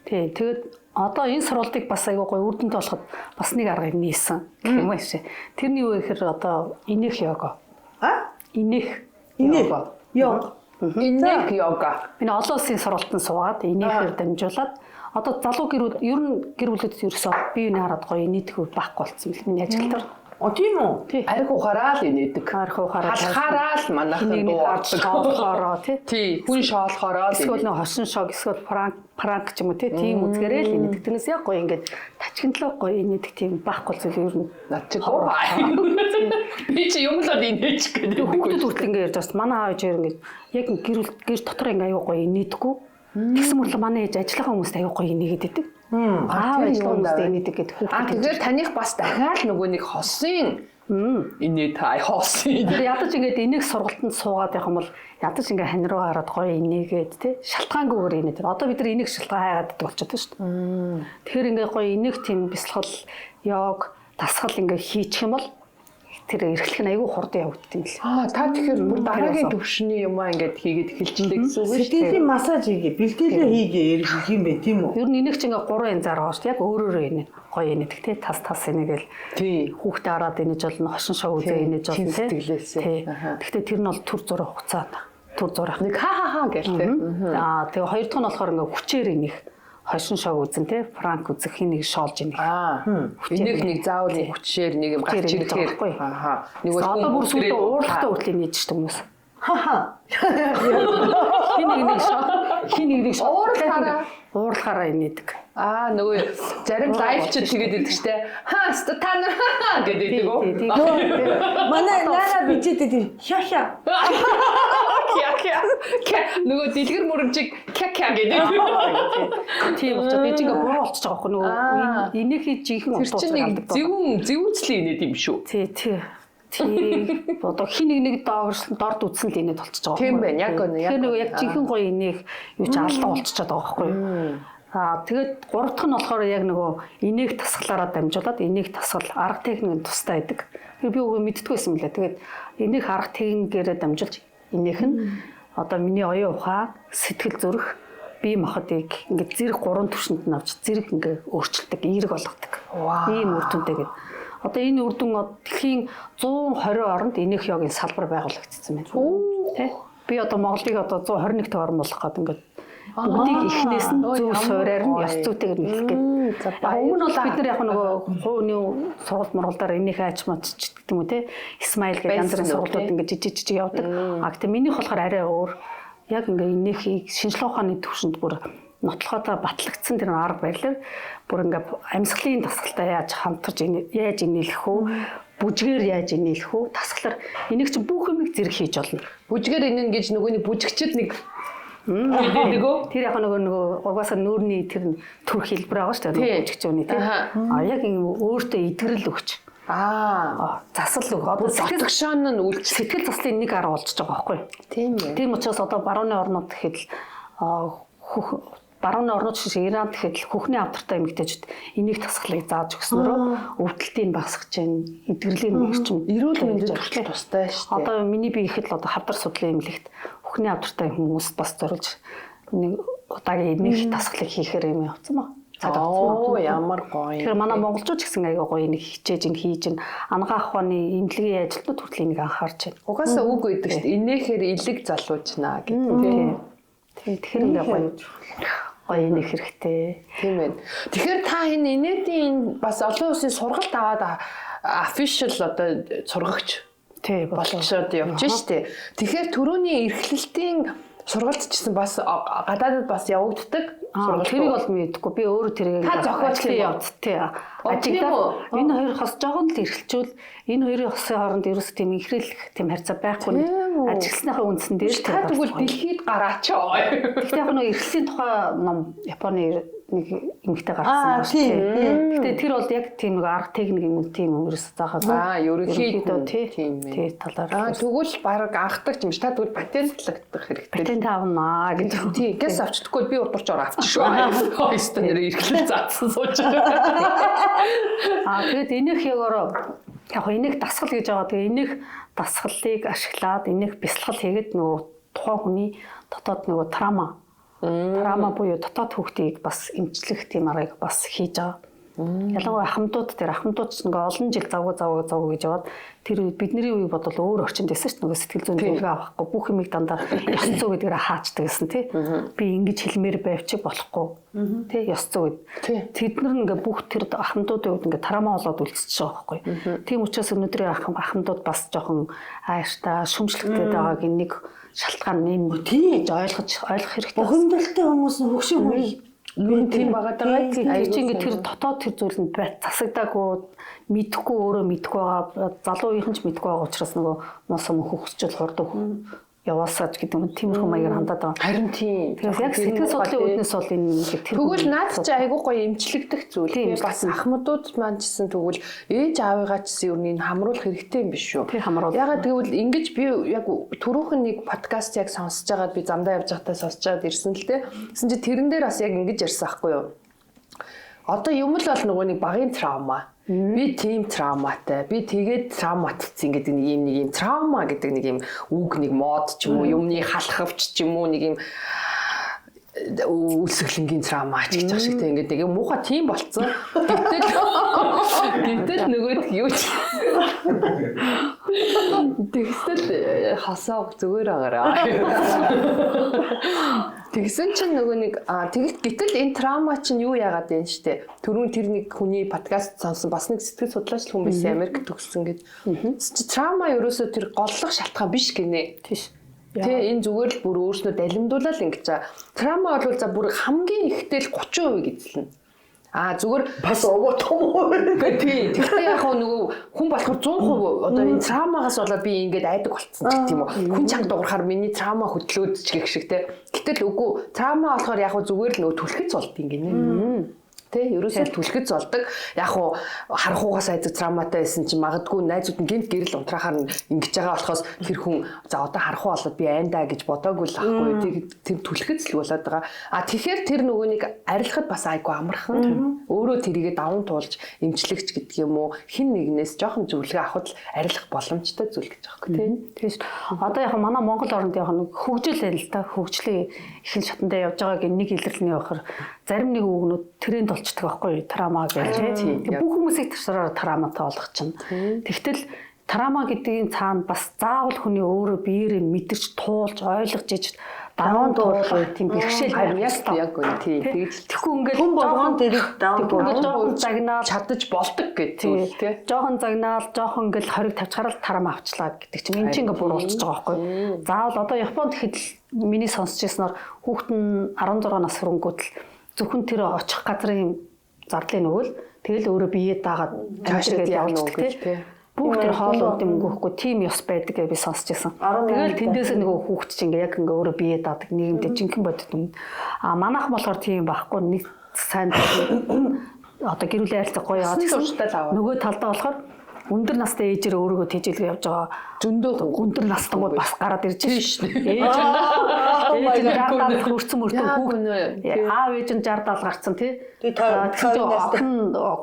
Тий. Тэгээд одоо энэ сургалтыг бас айгүй гоё үр дүнд болоход бас нэг аргыг нээсэн гэх юм аашаа. Тэрний юу гэхээр одоо инех йога. Инех йога. Инех йога. Энэ олон улсын сургалтанд суугаад инехээр дамжуулаад одоо залуу гэрүүд ер нь гэр бүлүүд ерөөсөө бие биенээ хараад гоё нийтгүү байхгүй болсон юм. Миний ажилтар. Тийм үү? Тий. Арх ухаараа л инээдэг. Арх ухаараа халахаараа л манайхан шоолохороо тий. Хүн шоолохороо эсвэл нэг хошин шог эсвэл пранк ч юм уу тийм үзгээрээ л инээдэг. Тэрнээс яг гоё ингээд тачигдлоо гоё инээдэг тийм байхгүй зүйл ер нь над чи гоо. Би чи юм л инээч гэдэг. Хүүхдүүд үрт ингээд ярьж бас манай аав ээж ингээд яг гэр дотор ингээд аюу гоё инээдэггүй. Тэгсэн мэт манай ээж ажиллагаа хүмүүст аюу гоё инээгээд идэг. Аав ажиллагаа хүмүүст инээдэг гэдэг хүүхдүүд. Тэгэхээр таних бас дахиад нөгөө нэг хосын инээ тай хосын. Тэр ядаж ингээд инех сургалтанд суугаад явах юм бол ядаж ингээд хань руу хараад гоё инээгээд тий шалтгаангүйгээр инээд. Одоо бид нар инех шалтгаан хайгаад иддэг болчиход байна шүү дээ. Тэгэхээр ингээд гоё инех тийм бясалгал, йог, дасгал ингээд хийчих юм бол тэр эрхлэх нь айгүй хурдан явагддаг юм л. Та тэгэхээр бүр дараагийн төвшний юмаа ингээд хийгээд эхэлжиндээ гэсэн үг шүү дээ. Сэтгэлийн массаж хийгээ, бэлтгэлээ хийгээ ярих юм бэ тийм үү? Ер нь инех чинь ингээд 3 янзаар байгаа шүү дээ. Яг өөрөөрөө инээ. Гоё инээдэг тий тас инээгээл. Тий. Хүүхдээ хараад инээж болно, хошин шог үзээ инээж болно тий. Сэтгэлээсээ. Гэхдээ тэр нь бол төр зураг хугацаанд. Төр зураг. Нэг ха гэл тий. Тэгээ хоёр дахь нь болохоор ингээд хүчээр инех. Хошин шог үзэн тий франк үзэх хин нэг шоолж инех. Энийг нэг заавал хүчээр нэг юм гарч ирэхээр. Нэг одоо бүр сүйдээ ууралтай хүртэл инээж штэ хүмүүс. Хин нэг уурлахаараа инээдэг. Нөгөө зарим лайвчд тэгээд идэг штэ. Та нар гэдэг үү? Манай наага бичээд шаша. Нөгөө дэлгэр мөрөмжиг кя гэдэг. Тийм учраас би ч ингээ буруу болчихж байгаа байхгүй нөгөө инээхий жинхэнэ утга учир зэвүүцлийн инээд юм шүү. Тий. Одоо хин нэг дорд үтсэн л инээд болчихж байгаа. Тийм байна. Яг үнэ. Тэр нөгөө яг жинхэнэ гоё инээх юу ч алдан болчиход байгаа байхгүй юу? Тэгээд гурав дахь нь болохоор яг нөгөө инээх тасгалаараа дамжуулаад инээх тасгал арга техникийн тустай байдаг. Би үгүй мэддэггүйсэн мөлий. Тэгээд инээх арга техникээрээ дамжуулж инээх нь одоо миний оюун ухаан, сэтгэл зүрх, бие махбодыг ингээд зэрэг 3 түвшинд нь авч зэрэг ингээд өөрчилдөг, эерэг болгодог. Ийм үр дүнтэй гэдэг. Одоо энэ үр дүн дэлхийн 120 оронд инээх йогийн салбар байгуулагдсан байна. Тэ? Би одоо Монголыг одоо 121 дэх орн болгох гэдэг ингээд бүгдийг эхнээс нь зөв суураар нь ёс зүйтэйгээр нэхлэх гэдэг. Өмнө бол бид нар яг нөгөө хууны сургалт мургалдаар инээх айч мачч гэдэг юм уу те. Исмаил гэдэг янз бүрийн сургалтууд ингээд жижиг явдаг. Гэтэ минийх болохоор арай өөр. Яг ингээд инээхийг шинжилгээ ухааны төвшөнд бүр нотлохоодоо батлагдсан тэр арга барилаар бүр ингээд амьсгалын дасгалтай яаж хамтарч яаж инээлэх үү, бүжгээр яаж инээлэх үү, дасгалаар энийг чи бүх юмыг зэрэг хийж олно. Бүжгээр инэн гэж нөгөө нэг бүжигчд нэг тэр яг нөгөө угаасаа нүүрний тэр төр хэлбэр байгаа шүү дээ. Бүжигч үний тийм. Яг ингэ өөртөө идгэрэл өгч. Засал үг. Одоо сэтгэл нь үлч сэтгэл заслын нэг арга болчихж байгаа байхгүй юу? Тийм ээ. Тийм учраас одоо барууны орнууд гэхэд барууны орнууд шиг Иран гэхэд хөхний авдартай эмэгтэйчүүд энийг тасгалыг зааж өгснөөрөө өвдөлтийг багасгаж байна. Идгэрлийн орчин эрүүл мэндэд тустай шүү дээ. Одоо миний би ихэд л одоо хавдар судлын эмнэлэгт хөхний авдартай хүмүүс бас зориулж нэг удаагийн энийг тасгалыг хийхээр юм явцсан ба. Ямар гоё. Тэгэхээр манай монголчууд ч гэсэн аяга гоё нэг хичээж ин хийж ин ангаа ахваны эмнэлгийн ажилтнууд хүртэл энийг анхаарч байна. Угаасаа үг өгдөг шүү дээ. Инээхээр илэг залуужнаа гэдэг. Тийм. Тэгэхээр ингээ гоё инээх хэрэгтэй. Тийм ээ. Тэгэхээр та энэ инээдийн бас олон улсын сургалт аваад official одоо сургагч болчиход явж штэ. Тэгэхээр төрөүний эрхлэлтийн сургалт ч гэсэн бас гадаадд бас явагддаг. тэрийг бол мэдгүй. Би өөрөө тэрийг Та зохиолчлын явц тий. Ажиглаа энэ хоёр хос жоохон л эрхэлжүүл энэ хоёрын хосын хооронд ерөөс тийм ихрэлэх тийм харьцаа байхгүй. Ажигласныхаа үндсэн дээр та тэгвэл дэлхийд гараач. Гэхдээ яг нэг эрхлийн тухай ном Японы нэг эмэгтэй гаргасан байна шүү дээ. Гэхдээ тэр бол яг тийм нэг арга техник юм тийм ерөөс заахаа. Ерөнхийдөө тийм талаар. Тэгвэл баг анхдаг юм ш. Та тэгвэл патентлагдах хэрэгтэй. Патент авнаа гэж. Тийм. Гэс авчихдаггүй би удурчаар авчих шүү. Хойстон нэр эрхлэл заасан сууж байгаа. Тэгээд энийх яг энийг дасгал гэж байгаа. Тэгээ энийг дасгалыг ашиглаад энийг бясалгал хийгээд нөгөө тухайн хүний дотоод нөгөө трама буюу дотоод хүүхдийг бас эмчлэх тийм аргыг бас хийж байгаа. Ялангуяа ахмадууд ч ингээ олон жил завгүй гэж яваад тэр бидний үеийг бодвол өөр орчинд байсан шүү дээ. Нөгөө сэтгэл зүйн зөвлөгөө авахгүй бүх юмыг дандаа ёс зүй гэдгээр хаачдаг гэсэн тий. Би ингэж хэлмээр байвчих болохгүй тий ёс зүй. Тэд нар ингээ бүх тэр ахмадуудын үед ингээ трама болоод үлдчихэж байгаа байхгүй. Тийм учраас өнөөдрийн ахмадууд бас жоохон ааштай шүмжлэгтэй байгааг нэг шалтгаан юм тийж ойлгох хэрэгтэй. Бухимдалтай хүмүүс нь хөгшин үе Нүн тийм байгаа даа. Аяг чинь тэр дотоод тэр зүйлэнд засагдаагүй мэдхгүй өөрөө мэдхгүй байгаа залуугийн ч мэдхгүй байгаа учраас нөгөө мос хөвсчл хурдаг яваасаач гэдэг юм тиймэрхүү маягаар хандаад байгаа. Харин тийм. Тэгэхээр яг сэтгэл судлалын үүднээс бол энэ тэгвэл наад чи айгүй гоё эмчлэгдэх зүйл. Бас ахмадууд маань чсэн тэгвэл ээж аавыгаа чсэн юу нэг хамруулах хэрэгтэй юм биш үү? Тийм хамруулах. Ягаад тэгвэл ингэж би яг түрүүхэн нэг подкаст яг сонсож байгаад би замдаа явж байхдаа сонсож байгаад ирсэн л дээ. Гэсэн чи тэрэн дээр бас яг ингэж ярьсан байхгүй юу? Одоо юм л бол нөгөө нэг багын траума. Би тийм трауматай. Би тэгээд травматцсан гэдэг нэг юм траума гэдэг нэг юм үг нэг мод ч юм уу юмны халахвч ч юм уу нэг юм үлсгэлэнгийн траума ч гэж шиг тийм ингээд нэг муухай тийм болцсон. Гэтэл нөгөө юу ч тэгсэл хасаа зүгээр агаараа. Тэгсэн чинь нөгөө нэг гэтэл энэ траума чинь юу яагаад вэ штэ. Түрүүн тэр нэг хүний подкаст сонсон бас нэг сэтгэл судлаач хүн байсан Америк төгссөн гэж. Чи траума ерөөсөө тэр голлох шалтгаан биш гинэ. Тийш. Тэ энэ зүгээр л бүр өөрснөө далимдуулаад ингэж байгаа. Траума бол за бүр хамгийн ихтэй л 30% гэзэлнэ. Зүгээр бас овоо том. Тийм. Тэгтээ яг нөгөө хүн болохоор 100% одоо энэ траумагаас болоод би ингээд айдаг болцсон гэх юм уу. Хүн чанга дуурахаар миний траума хөдлөөд ч гэх шиг те. Гэтэл үгүй траума болохоор яг зүгээр л нөгөө түлхэц болдгийг гинэ. Тэ ерөөсөө түлхэц болдог. Яг хуу харахуугаас айдаг трауматай байсан чинь магадгүй найзууд нь гинт гэрэл унтрахаар ингэж байгаа болохоос тэр хүн за одоо харахуу болоод би айндаа гэж бодоогүй л ахгүй. Тэр түлхэц л болоод байгаа. Тэгэхээр тэр нөгөө нэг арилахад бас айгүй амархан. Өөрөө тэрийгээ даван туулж эмчлэгч гэдэг юм уу хин нэгнээс жоохон зөвлөгөө авахд л арилах боломжтой зүйл гэж байгаа юм тийм. Одоо яг манай Монгол оронд яг нэг хөгжил байл л та хөгжлийн ихэнх шатндаа явж байгааг нэг илэрлэний бахар зарим нэг үгнүүд тренд болчдөг байхгүй траума гэж. Бүх хүмүүсийг тэрсээр трауматай болгох чинь. Тэгтэл траума гэдгийн цаана бас заавал хүний өөрөө биеэрээ мэдэрч туулж ойлгож иж даван туулах тийм бэрхшээл яг үн тийм. Тэгэхгүй ингээд хүн болгоон дэрэг даван загнаал чадаж болдог гэдэг тийм. Жохон загнаал, жохон ингээл хориг тавьчихарал траума авчлаа гэдэг чинь энэ чинь ингээд бүр болчихж байгаа байхгүй. Заавал одоо Японд ихэд миний сонсч ирснээр хүүхэд нь 16 нас хүрэнгүүт л зөвхөн тэр очих газрын зардлын өгөл тэгэл өөрөө биеэ дагаад амжилтгээд явуулдаг тийм. Бүх тэр хоолууд юм өгөхгүй тийм ёс байдаг гэж би сонсч байсан. Тэгэл тэндээс нөгөө хүүхэд чинь яг ингээ өөрөө биеэ даадаг нийгэмдээ жинхэнэ бодит юм. Манайх болохоор тийм байхгүй нэг сайн одоо гэр бүлийн харилцаа гоё яваад нөгөө талдаа болохоор өндөр настай ээжээр өөрийгөө тэжээлгээ явж байгаа зөндөө өндөр настайгууд бас гараад ирж байна шүү дээ. Ээж нь 60 хүрсэн мөртөө хүүхэд аав ээж нь 60 70 гарцсан тий.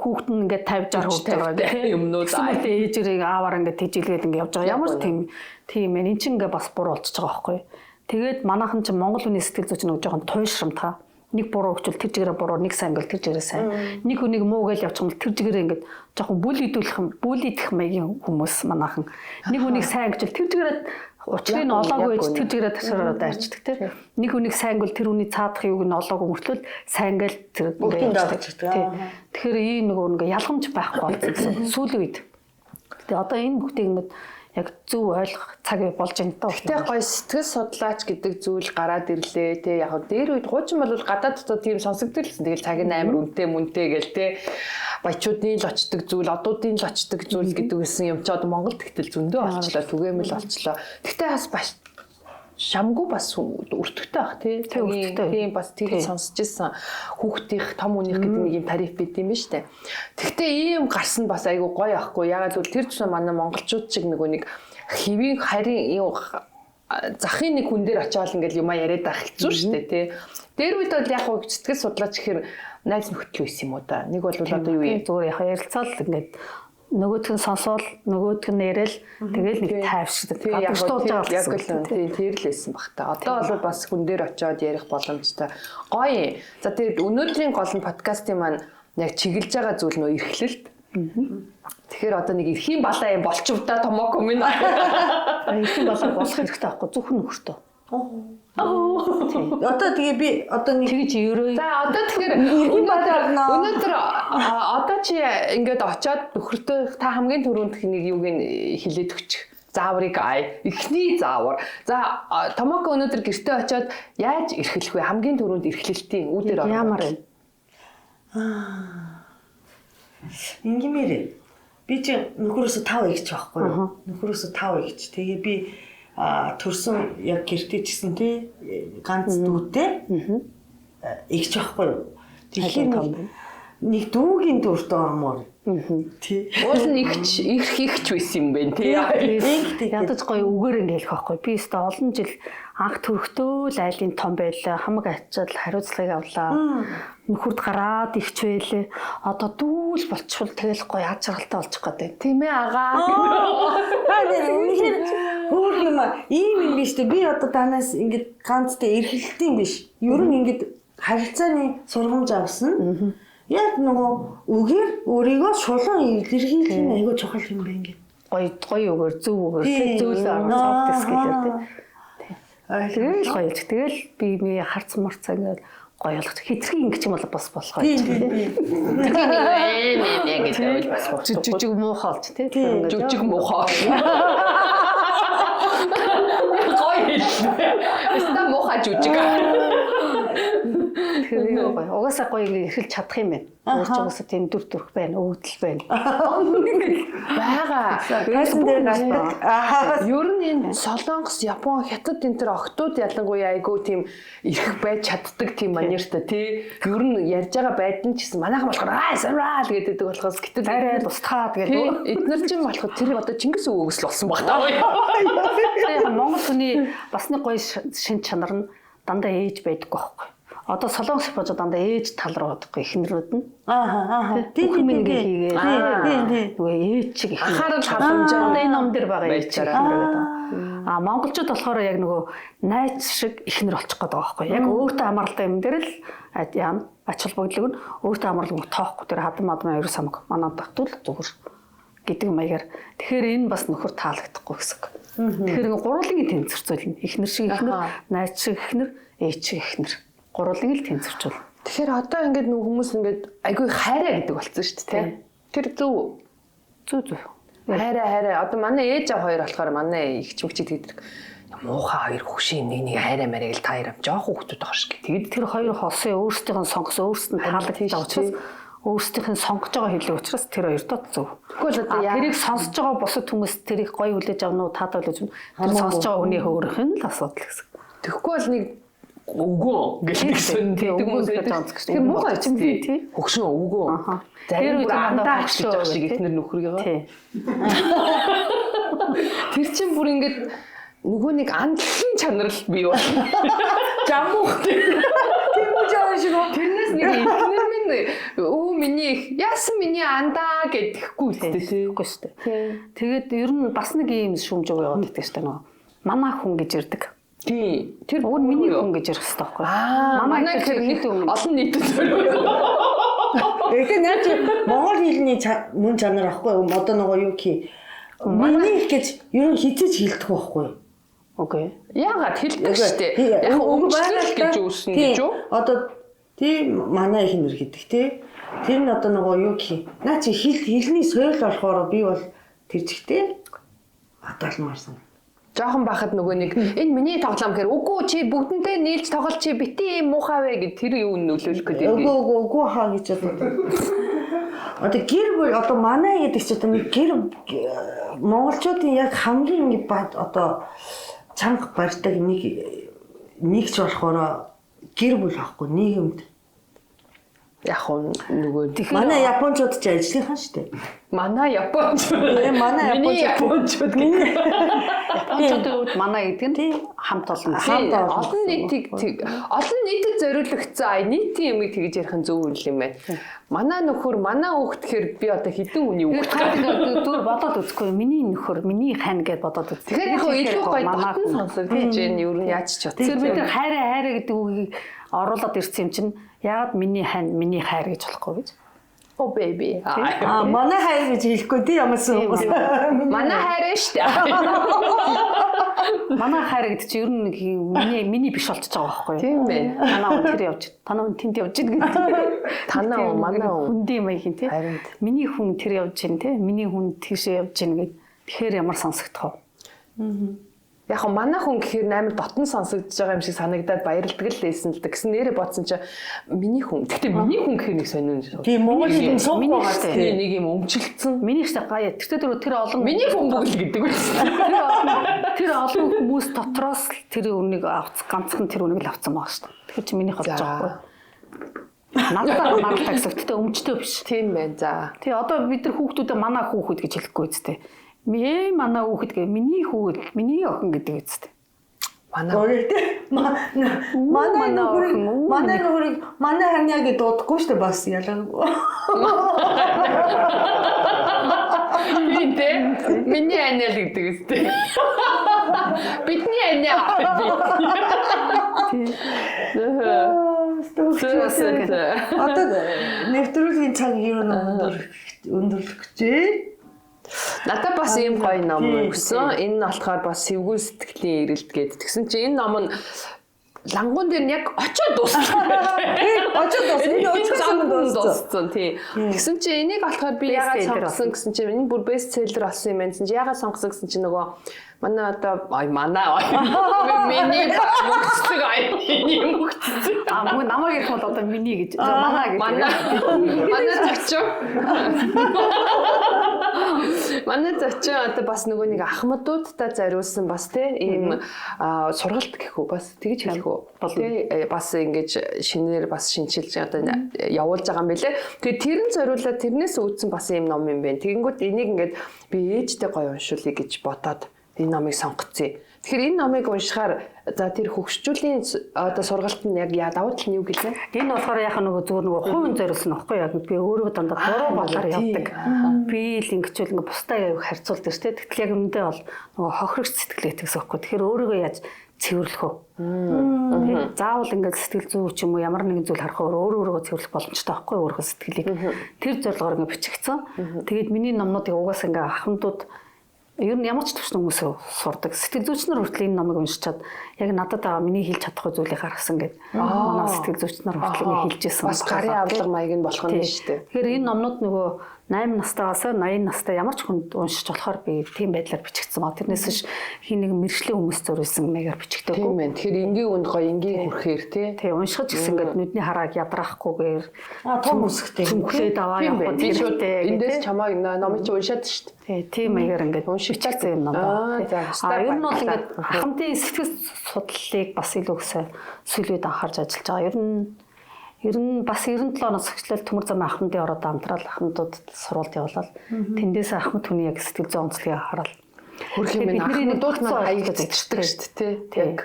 Хүүхэд нь ингээд 50 60 хүрдэг байгаа тий. Юмнууд ээжэрийг ааваар ингээд тэжээлгээд ингээд явж байгаа. Ямар тийм ээ эн чинь ингээд бас буруу болчихж байгаа байхгүй. Тэгээд манайхан чинь Монгол хүний сэтгэл зүйч нэг жоохон туйшрамтаа. Нэг буруу хөвчл тэр жигээр буруу, нэг сайн гэл тэр жигээр сайн. Нэг хүнийг муу гэж явчих юм тэр жигээр ингээд жоохон бүлийдэх маягийн хүмүүс манайхан. Нэг хүнийг сайн гэж тэр жигээр учрыг нь олоогүй гэж тэр жигээр тасраад арчдаг тэр. Нэг хүнийг сайн гэл тэр хүний цаадах юуг нь олоогүй мөртлөө сайн гэл тэр ингээд явчихдаг. Тэгэхээр ийм нөгөө ялгамж байхгүй болсон гэсэн сүүлийн үед. Тэгээ одоо энэ бүгдийг ингээд яг зөв ойлгох цаг болж байна даа. Тэгтээ гоё сэтгэл судлаач гэдэг зүйл гараад ирлээ те яг дээр үед хуучин бол гадаад дотоод тийм сонсогдчихлээ. Тэгэл цаг нь амар үнэтэй мөнтэй гэл те баячуудын л очдог зүйл, одуудын л очдог зүйл гэдэг үсэн юм чи одоо Монголд тэгтэл зөндөө олчлоо, түгээмэл олчлоо. Тэгтээ бас шамгүй бас өртөгтэй ах тий. Тийм бас тийг сонсож ирсэн. Хүүхдийн том үнийх гэдэг нэг юм тариф бид юм ба штэ. Тэгтээ ийм гарсан бас айгу гоё ахгүй. Ягаад гэвэл тэр чинь манай монголчууд шиг нэг хэвийн харин захын нэг хүн дээр очиод ингээл юма яриад байх хэцүү штэ тий. Дээр үед бол яг гоо сэтгэл судлаач гэхээр найз нөхдөд байсан юм уу да. Нэг бол одоо юу юм зүгээр яг ярилцаал ингээд нөгөөдх нь сонсоол, нөгөөдх нь ярил, тэгэл нэг тайвшдаг. Гадагшуулж байгаа яг л тийм тэр л байсан баг та. Одоо бол бас хүн дээр очиод ярих боломжтой. Гоё. За тэгээд өнөөдрийн гол нь подкастын маань яг чиглэж байгаа зүйл нөө эрхлэлт. Тэгэхээр одоо нэг эрхийн балаа юм болчихвда томооко минь. Эрхийн балаа болох хэрэгтэй байхгүй зөвхөн нөхөртөө. Одоо тэгээ би одоо нэг тэгж ерөө. За одоо тэгэхээр өнөөдөр одоо чи ингээд очиод нөхөртөө та хамгийн түрүүнд нэг юуг нь хилээд өгчих. Зааврыг эхний заавар. За томооко өнөөдөр гэртээ очиод яаж эрхлэх вэ? Хамгийн түрүүнд эрхлэлтийн үүдээр орно. Ямар вэ? Ингимээр би чи нөхөрөөсөө 5 эгч байхгүй юу? Нөхөрөөсөө 5 эгч. Тэгээ би төрсөн яг гэртээ ч гэсэн тий ганц дүүтэй эгч байхгүй юу? Тэгэхээр нэг дүүгийн дүртээ ормоор. Тий. Уус нь их байсан юм байна тий. Ядаж гоё үгээр ингэ хэлэх байхгүй. Би өөртөө олон жил анх төрөхдөө л айлын том байлаа. Хамаг ачаад хариуцлагыг авлаа. Нөхөрд гараад ихч байлээ. Одоо дүүл болчихвол тэгэл гоё аз жаргалтай болчих гээд. Тийм ээ агаа. Үнэхээр хөөр юм ийм юм биш үү? Би одоо танаас ингэж ганцтай эрхлэлтийн биш. Ер нь ингэж харилцааны сургамж авсан. Яг нөгөө үгээр өөрийгөө шулуун илэрхийлэх нь айгүй чухал юм байна ингэ. Гоё үгээр зөв үгээр зөвлөсөн soft skill-ээр тий. Тэгэл гоё. Тэгэл би харц марцаа ингээд гоё болгож хитрхи ингэж юм бол бас болох байх тий. Тэгээд бас жижиг муухай болж тий. Жижиг муухай. Гоё хэлсэн. Эста муухай жижиг. Тэгээ гоё. Угаасаа гоё ингэ эрхэлж чадах юм байна. Өөрчгөөсөө тийм дүр төрх байна, өвдөл байна. Бага. Байсан дээр гашдаг. Ер нь энэ Солонгос, Япон, Хятад энэ төр охтууд ялангуяа айгүй тийм эрх байж чаддаг тийм манертай тий. Ер нь ярьж байгаа байдан ч гэсэн манайхан болохоор самраа л гэдэг болохоос гэтэл арай устгаад гэдэг. Эднэр чинь болохоор тэр одоо Чингис өвгөөс л болсон баг таа. Монгол хүний бас нэг гоё шин чанар нь дандаа ээж байдаггүй байхгүй. Одоо Солонгос бож дандаа ээж тал руу бодохгүй эхнэрүүд нь. Тийм ингээ хийгээд. Нөгөө ээж чиг их. Анхаарал халамжаа энэ ном дээр байгаа ээж чиг эхнэр. Монголчууд болохоор яг нөгөө найз шиг эхнэр болчих гээд байгаа байхгүй. Яг өөртөө амралтай юм дээр л яа ач холбогдлого нь өөртөө амралгүй тоохгүй тэр хадам мадам хоёр самг манад багтвал зүгээр гэдэг маягаар. Тэгэхээр энэ бас нөхөр таалагдахгүй гэсэн. Тэгэхээр гурвын тэнцвэрцүүл эхнэр шиг эхнэр, найз шиг эхнэр, ээж шиг эхнэр. Гурвын л тэнцвэрчүүл. Тэгэхээр одоо ингээд нэг хүмүүс ингээд айгүй хайраа гэдэг болсон шүү дээ тий. Тэр зөв. Хайраа. Одоо манай ээж аав хоёр болохоор манай ихч мэгчид гэдэг муухай хоёр хөвшин нэг хайраа марийг л та хоёр жоох хүүхдүүд байгаа шиг. Тэгэд тэр хоёр хосын өөрсдийнх нь сонгосон өөрсдөд нь таалагдж байгаа учраас өөрсдийнх нь сонгож байгаа хэлэг учраас тэр хоёртоо зөв. Тэгвэл одоо тэрийг сонсож байгаа бусад хүмүүс тэрийг гоё хүлээж авна уу, таатай хүлээж авна. Тэр сонсож байгаа хүний хөөрөх нь л асуудал гэсэн. Тэгэхгүй бол нэг өвгөө гэсэн тийм хүмүүс байдаг. Тэр муухай ч юм тий. Хөгшин өвгөө. Тэр үед андаа хөгшөө шиг ихнэр нөхрийгаа. Тэр чинь бүр ингээд нөгөө нэг андлын чанар л бий болно. Жамуух тийм үү жаа шиг. Тэрнээс нэг ихнэр минь миний яасан миний андаа гэдэхгүй үстэй үгүй шүү дээ. Тэгээд ер нь бас нэг юм шүмж яваад байдаг шүү дээ нөгөө. Манай хүн гэж ирдэг. Тий. Тэр өөр миний хүн гэж ярих хэрэгтэй байхгүй. Манай тэр хэд олон нийтэд зориулсан. Тэгээ наач монгол хэлний мөн чанар ахгүй юу? Одоо нөгөө юу гэх миний гэж ер нь хизэж хэлдэг байхгүй юу? Окей. Яагаад хэлдэг штэ. Яг өвчлөл гэж үүснэ гэж юу? Одоо тийм манай ихнэр гэдэг тий. Тэр нь одоо нөгөө юу гэх наач хэлний соёл болохоор би бол тэр чигтэй хатаалмаарсан. Жохон бахад нөгөө нэг энэ миний тоглоом гэхээр үгүй чи бүгдэнтэй нийлж тоглол чи бити юм муухай вэ гэд тэр юу нөлөөлөх гэдэг. Үгүй хаа гэж боддог. Одоо гэр бүл одоо манай гэдэг чи одоо нэг гэр монголчуудын яг хамгийн одоо чанга барьдаг нэгч болохоор гэр бүл ахгүй нийгэмд. Яг нөгөө манай японочууд ч ажлынхан шүү дээ. Манай японочууд. Манай японочууд. Японочууд манай гэдэг нь хамт олон. Олон нийтэд зориулагдсан нийтийн юмыг тэгж ярих нь зөв юм байна. Манай нөхөр, манай хүүхд гэхээр би одоо хэдэн хүний хүүхд зүгээр бодоод үзэхгүй. Миний нөхөр, миний хань гэдээ бодоод үз. Тэгэхээр яг илүү гоё батан сонсогдож байна. Ер нь яаж ч бодсон. Тэр бид нар хайраа гэдэг үгийг оруулаад ирсэн юм чинь яагаад миний хань, миний хайр гэж болохгүй гэж. Oh baby. Манай хайр гэж хэлэхгүй тий ямарсан хүмүүс. Манай хайр шүү дээ. Манай хайр гэдэг чинь ер нь миний биш болчихж байгаа байхгүй юу? Тийм байна. Танаа хүн тэр явж, танаа хүн тэнд явж гин гэдэг. Танаа хүн, манай хүн. Хүндээ маягийн тий. Миний хүн тэр явж гин тий. Миний хүн тийшээ явж гин гэд. Тэгэхээр ямар сонсогдох вэ? Яг манай хүн гэхээр амар дотн сонсогдож байгаа юм шиг санагдаад баярлдаг л лээсэн л да. Гэсэн нэрээ бодсон чинь миний хүн. Гэтэ миний хүн гэхээр нэг сонирн. Тийм монгол юм суух байгаа тийм нэг юм өмчлөлтсөн. Миний ихтэй гаяа. Тэгтээ тэр олон миний хүн бүгд л гэдэг үү. Тэр олон хүмүүс дотроос тэр үнийг ганцхан тэр үнийг л авсан байгаа шүү дээ. Тэгэхээр чи минийх болж байгаа байхгүй. Надад таксагттай өмчтэй биш. Тийм байна. За. Тий одоо бид нар хүүхдүүдэд манай хүүхэд гэж хэлэхгүй үстэй. Манай хүүхэд гэ миний хүүхэд миний охин гэдэг үстэй. Манай нөхрийг манай ханиа гэж дуудахгүй шүү дээ бас ялангуй. Тэ миний ханиа л гэдэг үстэй. Бидний ханиа. Одоо нэвтрүүлгийн цаг юу өндөрлөх гэж. Надад бас ийм гоё ном өгсөн. Энэ нь болохоор бас сэвгүүл сэтгэлийн эрэлт гэдэг. Тэгсэн чинь энэ ном нь лангуун дээр нь яг очоод дууссан. Очоод дууссан. Тий. Тэгсэн чинь энийг болохоор би яагаад сонгосон гэсэн чинь энэ бүр бестселлер болсон юм байна. Тэгсэн чинь яагаад сонгосон гэсэн чинь нөгөө манай одоо миний мөхцөг миний мөхцөг. Намайг ярих бол одоо миний гэж манай гэж. Манай зочин. Манай зочин одоо бас нөгөө нэг ахмадуудтай зориулсан бас тийм сургалт гэх үү бас тэгж хэлэх үү. Тий бас ингэж шинээр бас шинчилж одоо явуулж байгаа юм билэ. Тэгээд тэр нь зориулаад тэрнээс үүдсэн бас ийм ном юм байна. Тэгэнгүүт энийг ингээд би ээжтэй гоё уншуулъя гэж бодоод энэ номыг сонгоцсон. Тэгэхээр энэ номыг уншихаар за тэр хөгшчүүлийн одоо сургалт нь яг давуу тал нь юу гэлээ? Энэ болохоор яг зүгээр нөгөө хувийн зориулсан нөхгүй яг би өөрөө дандаа буруу болоор явдаг. Би л ингэчүүл ингээ бусдаа яг харьцуулдаг шүү дээ. Тэгтэл яг үүндээ бол нөгөө хохирогч сэтгэлээ тэгсэн байхгүй. Тэгэхээр өөрийгөө яаж цэвэрлэх вэ? Заавал ингээд сэтгэл зүй ч юм уу ямар нэгэн зүйл харахаар өөрөөгөө цэвэрлэх боломжтой байхгүй өөрөө сэтгэлийг. Тэр зорилгоор ингээ бичигдсэн. Тэгээд миний номнуудыг угаасаа ингээ ахмадууд ер нь ямар ч төвшин хүмүүс сурдаг. Сэтгэл зүйчнэр хүртэл энэ номыг уншичаад яг надад байгаа миний хэлж чадахгүй зүйлийг гаргасан гэдэг. Манай сэтгэл зүйчнэр хүртэл хэлжсэн. Бас гарын авлага маяг нь болох нь шүү дээ. Тэгэхээр энэ номнууд нөгөө 8 настайгаас 80 настай ямар ч хүнд уншиж болохоор би тийм байдлаар бичигдсэн ба. Тэрнээс ш хин нэг мэржлийн хүмүүс зориулсан маягаар бичигдээгүй. Тийм байна. Тэгэхээр энгийн үнд гоё энгийн хүрхээр тий уншиж гисэн ингээд нүдний харааг ядрахгүйгээр том үсгтэй хүлээд аваа явах хэрэгтэй. Эндээс чамайг номыг чи уншаад шүү дээ. Тийм маягаар ингээд уншигчсан юм надаа. Ер нь бол ингээд ахмадын сэтгэл судлалыг бас илүү их сүлээд анхаарч ажиллаж байгаа. Ер нь бас 97 оноос эхлээл Төмөр замын ахмадын ороод амтрал ахмадууд сурвалт явуулаад тэндээс ахмад хүний яг сэтгэл зүйн онцлогийг хараад хөрх юм ахмадууд маань хаягддаг шүү дээ тий.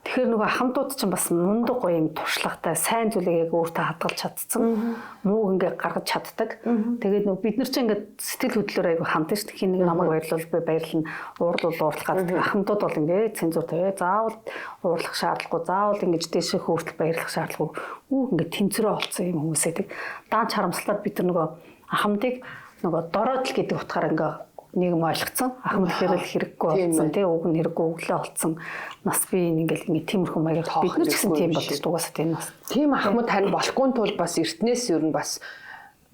Тэгэхээр нөгөө ахмадууд ч бас мундаг гоё юм туршлагатай сайн зүйлийг яг өөртөө хадгалж чадсан. Мууг ингээ гаргаж чаддаг. Тэгээд нөгөө бид нар ч ингээ сэтгэл хөдлөлөөр айгу хандсан шүү дээ. Хин нэг намайг баярлуул би баярлна. Уурлах гадаг ахмадууд бол ингээ цензуртай. Заавал уурлах шаардлагагүй. Заавал ингэж дэших хүртэл баярлах шаардлагагүй. Ингээ тэнцвэрээ олцсон юм хүмүүсэдэг. Даанч харамслаад бид нар нөгөө ахмадыг нөгөө дороодл гэдэг утгаар ингээ нийгэм ойлгоцсон. Ахмад гэхээр л хэрэггүй болсон тий уг нь хэрэггүй өглөө олцсон. Нас би ингээл тиймэрхүү маягаар бид нар ч гэсэн тийм болж дуусаад энэ бас. Тийм ахмад харин болохгүй тул бас эртнээс ер нь бас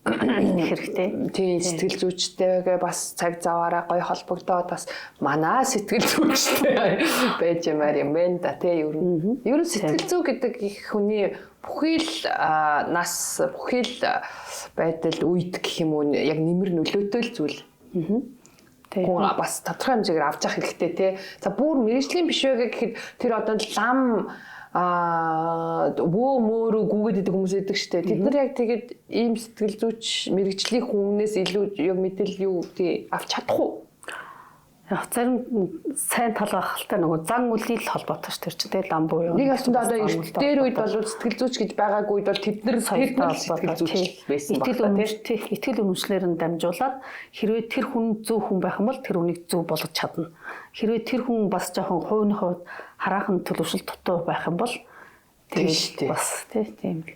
хэрэгтэй. Тийм сэтгэл зүйчтэйгээ бас цаг заваараа гоё холбогдоод бас манай сэтгэл зүйчтэй байж юмар юм байна да тий ер нь. Ер нь сэтгэл зүй гэдэг их хүний бүхий л нас бүхий л байдал үед гэх юм уу яг нэмэр нөлөөтэй л зүйл. Хүн бас тодорхой хэмжээгээр авч явах хэрэгтэй тий. За бүр мэрэгжлийн биш вэ гэхэд тэр одоо лам мөөрөө гүгээд идэг хүмүүс идэг штэ. Тэд нар яг тэгээд ийм сэтгэл зүйч мэрэгжлийн хүнээс илүү яг мэдээлэл юу тий авч чадах уу? Яг зарим сайн тал гахалтай нөгөө зан үлдэл холбоотой ш тэр чинь тэгээ лам буу юу. Нэг асуунд одоо эртээр үед бол сэтгэл зүйч гэж байгаагүй үед бол тэд нар сэтгэл зүйч байсан байна. Итгэл үнэмшлэр нь дамжуулаад хэрвээ тэр хүн зөв хүн байх юм бол тэр хүнийг зөв болгож чадна. Хэрвээ тэр хүн бас жоохон хувийн хувьд хараахан төлөвшөл дутуу байх юм бол тэгээд бас тийм л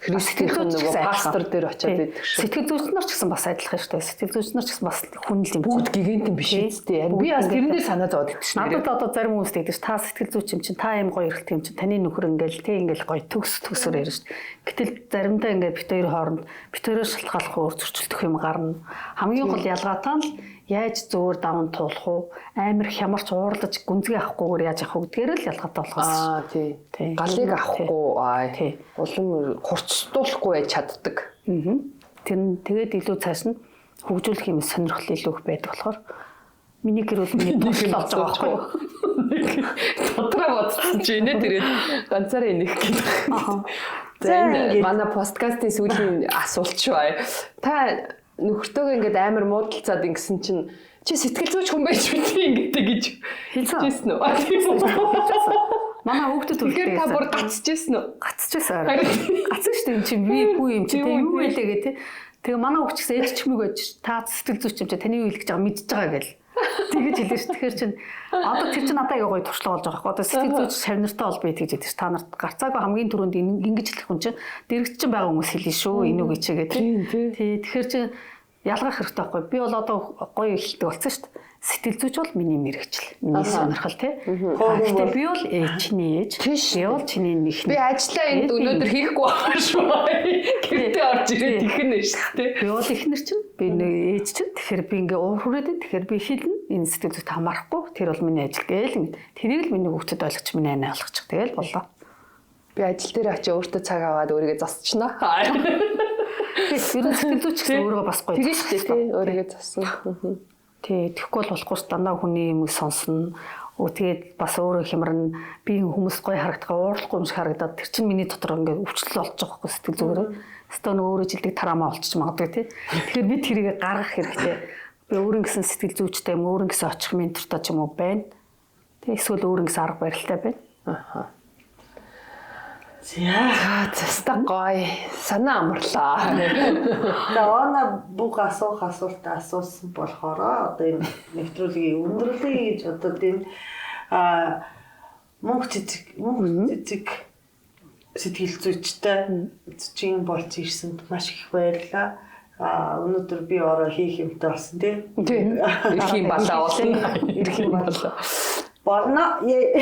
Христийн нөгөө пастор дээр очиад байдаг шүү. Сэтгэл зүйч нар ч гэсэн бас адилхан шүү дээ. Сэтгэл зүйч нар ч гэсэн бас хүн л юм. Бүгд гигантэн биш үстэй. Би бас тэрнээ санаа зовоод байдаг шүү. Надад одоо зарим хүмүүс тэгдэг ш. Та сэтгэл зүйч юм чинь та юм гоё эрхэлт юм чинь таны нөхөр ингээл тий ингээл гоё төгсөөр ярина ш. Гэтэл заримдаа ингээд бит хоёр хооронд бит хоёроо шалтгааллах өөр зөрчилдөх юм гарна. Хамгийн гол ялгаатай нь яаж зөөр даван туулах уу? Амар хямарч уурлаж гүнзгий авахгүйгээр яаж авах уу гэдгээр л ялгаатай болохоос. Тий. Галыг авахгүй улам хурцтуулахгүй байж чаддаг. Тэр нь тэгээд илүү цааш нь хөгжүүлэх юм сонирхол илүү их байдаг болохоор миний гэр бүл миний тусал болж байгаа байхгүй юу? Дотроо бодсон чи инээ тэрээд ганцаараа инех гэдэг. За манай подкастын сүүлийн асуулт шүү. Та нөхөртөөгөө ингээд амар муудалцаад ингэсэн чинь чи сэтгэл зүйч хүн байж үгүй ингэдэг гэж хэлчихсэн үү? Манай хүүхдүүд үлдээ. Та бүр гацчихсэн үү? Гацчихсан. Гацсан шүү дээ. Энд чинь би хүү юм чи тэг юу вэ гэ тэ. Тэгээ манай хүүхд ч гэсэн ээж чимэг байж та сэтгэл зүйч юм чи таны юу хэлж байгаа мэдж байгаа гэл. Тэгэж хэлээ ш. Тэгэхээр чин одоо тэр чин надад гоё туршлага болж байгаа байхгүй. Одоо сэтгэл зүйч шавнартай бол би тэгж хэлдэг ш. Та нарт гарцаагүй хамгийн түрүүнд ингэж хэлэх хүн чинь дэрэгч чинь байгаа хүмүүс хэлнэ шүү. Энүү гэчээгээ тий. Тэгэхээр чин ялгах хэрэгтэй байхгүй. Би бол одоо гоё хэлдэг болсон ш. Сэтгэл зүйч бол миний мэрэгжил. Миний сонирхол тий. Гэхдээ би бол чиний ээж. Би бол чиний нэг. Би ажиллаа энд өнөөдөр хийхгүй байгаа шүү. Гэртээ орж ирээд ихнэ шүү дээ. Би бол ихнэр чинь би ээж чинь тэгэхээр би ингээ уур хүрээд тэгэхээр би хэлнэ. Энэ сэтгэл зүйт хамаарахгүй. Тэр бол миний ажил гээл ингэ. Тэрийг л миний хүүхдэд ойлгоч миний анаа ойлгочих. Тэгэл боллоо. Би ажил дээр очиж өөртөө цаг аваад өөрийгөө засчихна. Тэгэхээр сэтгэл зүйч гэсэн өөрөө бас гоё. Тэгээ шүү дээ тий. Өөрийгөө засна. Тэг тэгэхгүй бол болохгүй ш дандаа хүний юм сонсно. Тэгээд бас өөрөө хямрна. Би хүмүүс гоё харагдгаа уурлахгүй юм шиг харагдаад тэр чинь миний дотор ингээд өвчлөл болж байгаа байхгүй сэтгэл зүгээрээ. Стон өөрөө жилдэг тарамаа болчих магадгүй тий. Тэгэхээр би тэрийг гаргах хэрэгтэй. Би өөрийн гэсэн сэтгэл зүйчтэй юм, өөрийн гэсэн очих ментортой ч юм уу байна. Тэг эсвэл өөрийн гэсэн арга барилтай байна. За гоё санаа амарлаа. За оноо бүх асуулт асуусан болохоор одоо энэ нэвтрүүлгийн өндөрлөе гэж одоо энэ мөнх цэцэг сэтгэл зүйчтэй чинь болж ирсэнд маш их баярлалаа. Өнөөдөр би ороо хийх юмтай болсон тийм. Ирэх юм болоо болно. Ирэх юм болоо. Борно их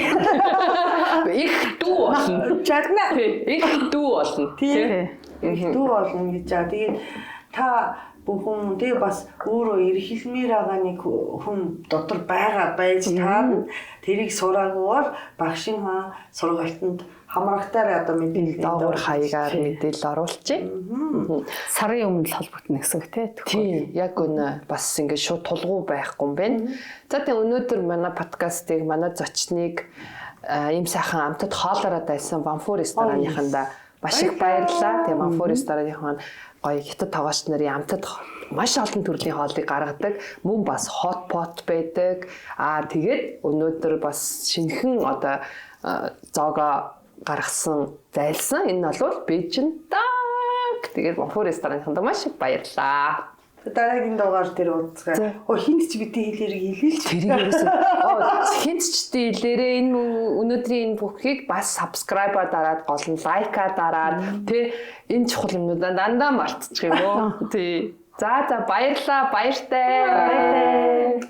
дүү болно. Чагна. Их дүү болно. Тийм. Их дүү болно гэж. Тэгээд та бүхэн тэгээ бас өөрөө эрхэлмээр байгаа нэг хүн дотор байж таа тэрийг сураагүй бол багшийн сургалтанд хамрагтаар одоо мэдээлэл доогуур хаягаар мэдээлэл оруулчих. Сарын өмнө л холбогдно гэсэн үг тийм. Яг үнэ бас ингэ шууд тулгуу байхгүй юм байна. За тэгээ өнөөдөр манай подкастыг манай зочныг ийм сайхан амтад хоолороо дайсан Ванфуур ресторанынханда маш их баярлалаа. Тэгээ Ванфуур ресторанынхан гоё хятад тоогооч нарын амтад маш олон төрлийн хоолыг гаргадаг. Мөн бас hot pot байдаг. Тэгээд өнөөдөр бас шинэхэн одоо зоогоо гаргасан зайлсан. Энэ бол Бээжин даг. Тэгээд Ванфуур ресторанынханд маш их баярлалаа. Дараагийн дугаар дээр уулзгаа. Хинт ч бидний хэлээрээ хэлээч. Тэрийг ерөөсөө хинт ч хэлээрээ энэ өнөөдрийн энэ бүхийг бас subscribe-а дараад гол нь лайка дараад тий энэ чухал юмнуудаа дандаа мартчих юм уу. Тий. За баярлалаа. Баяртай.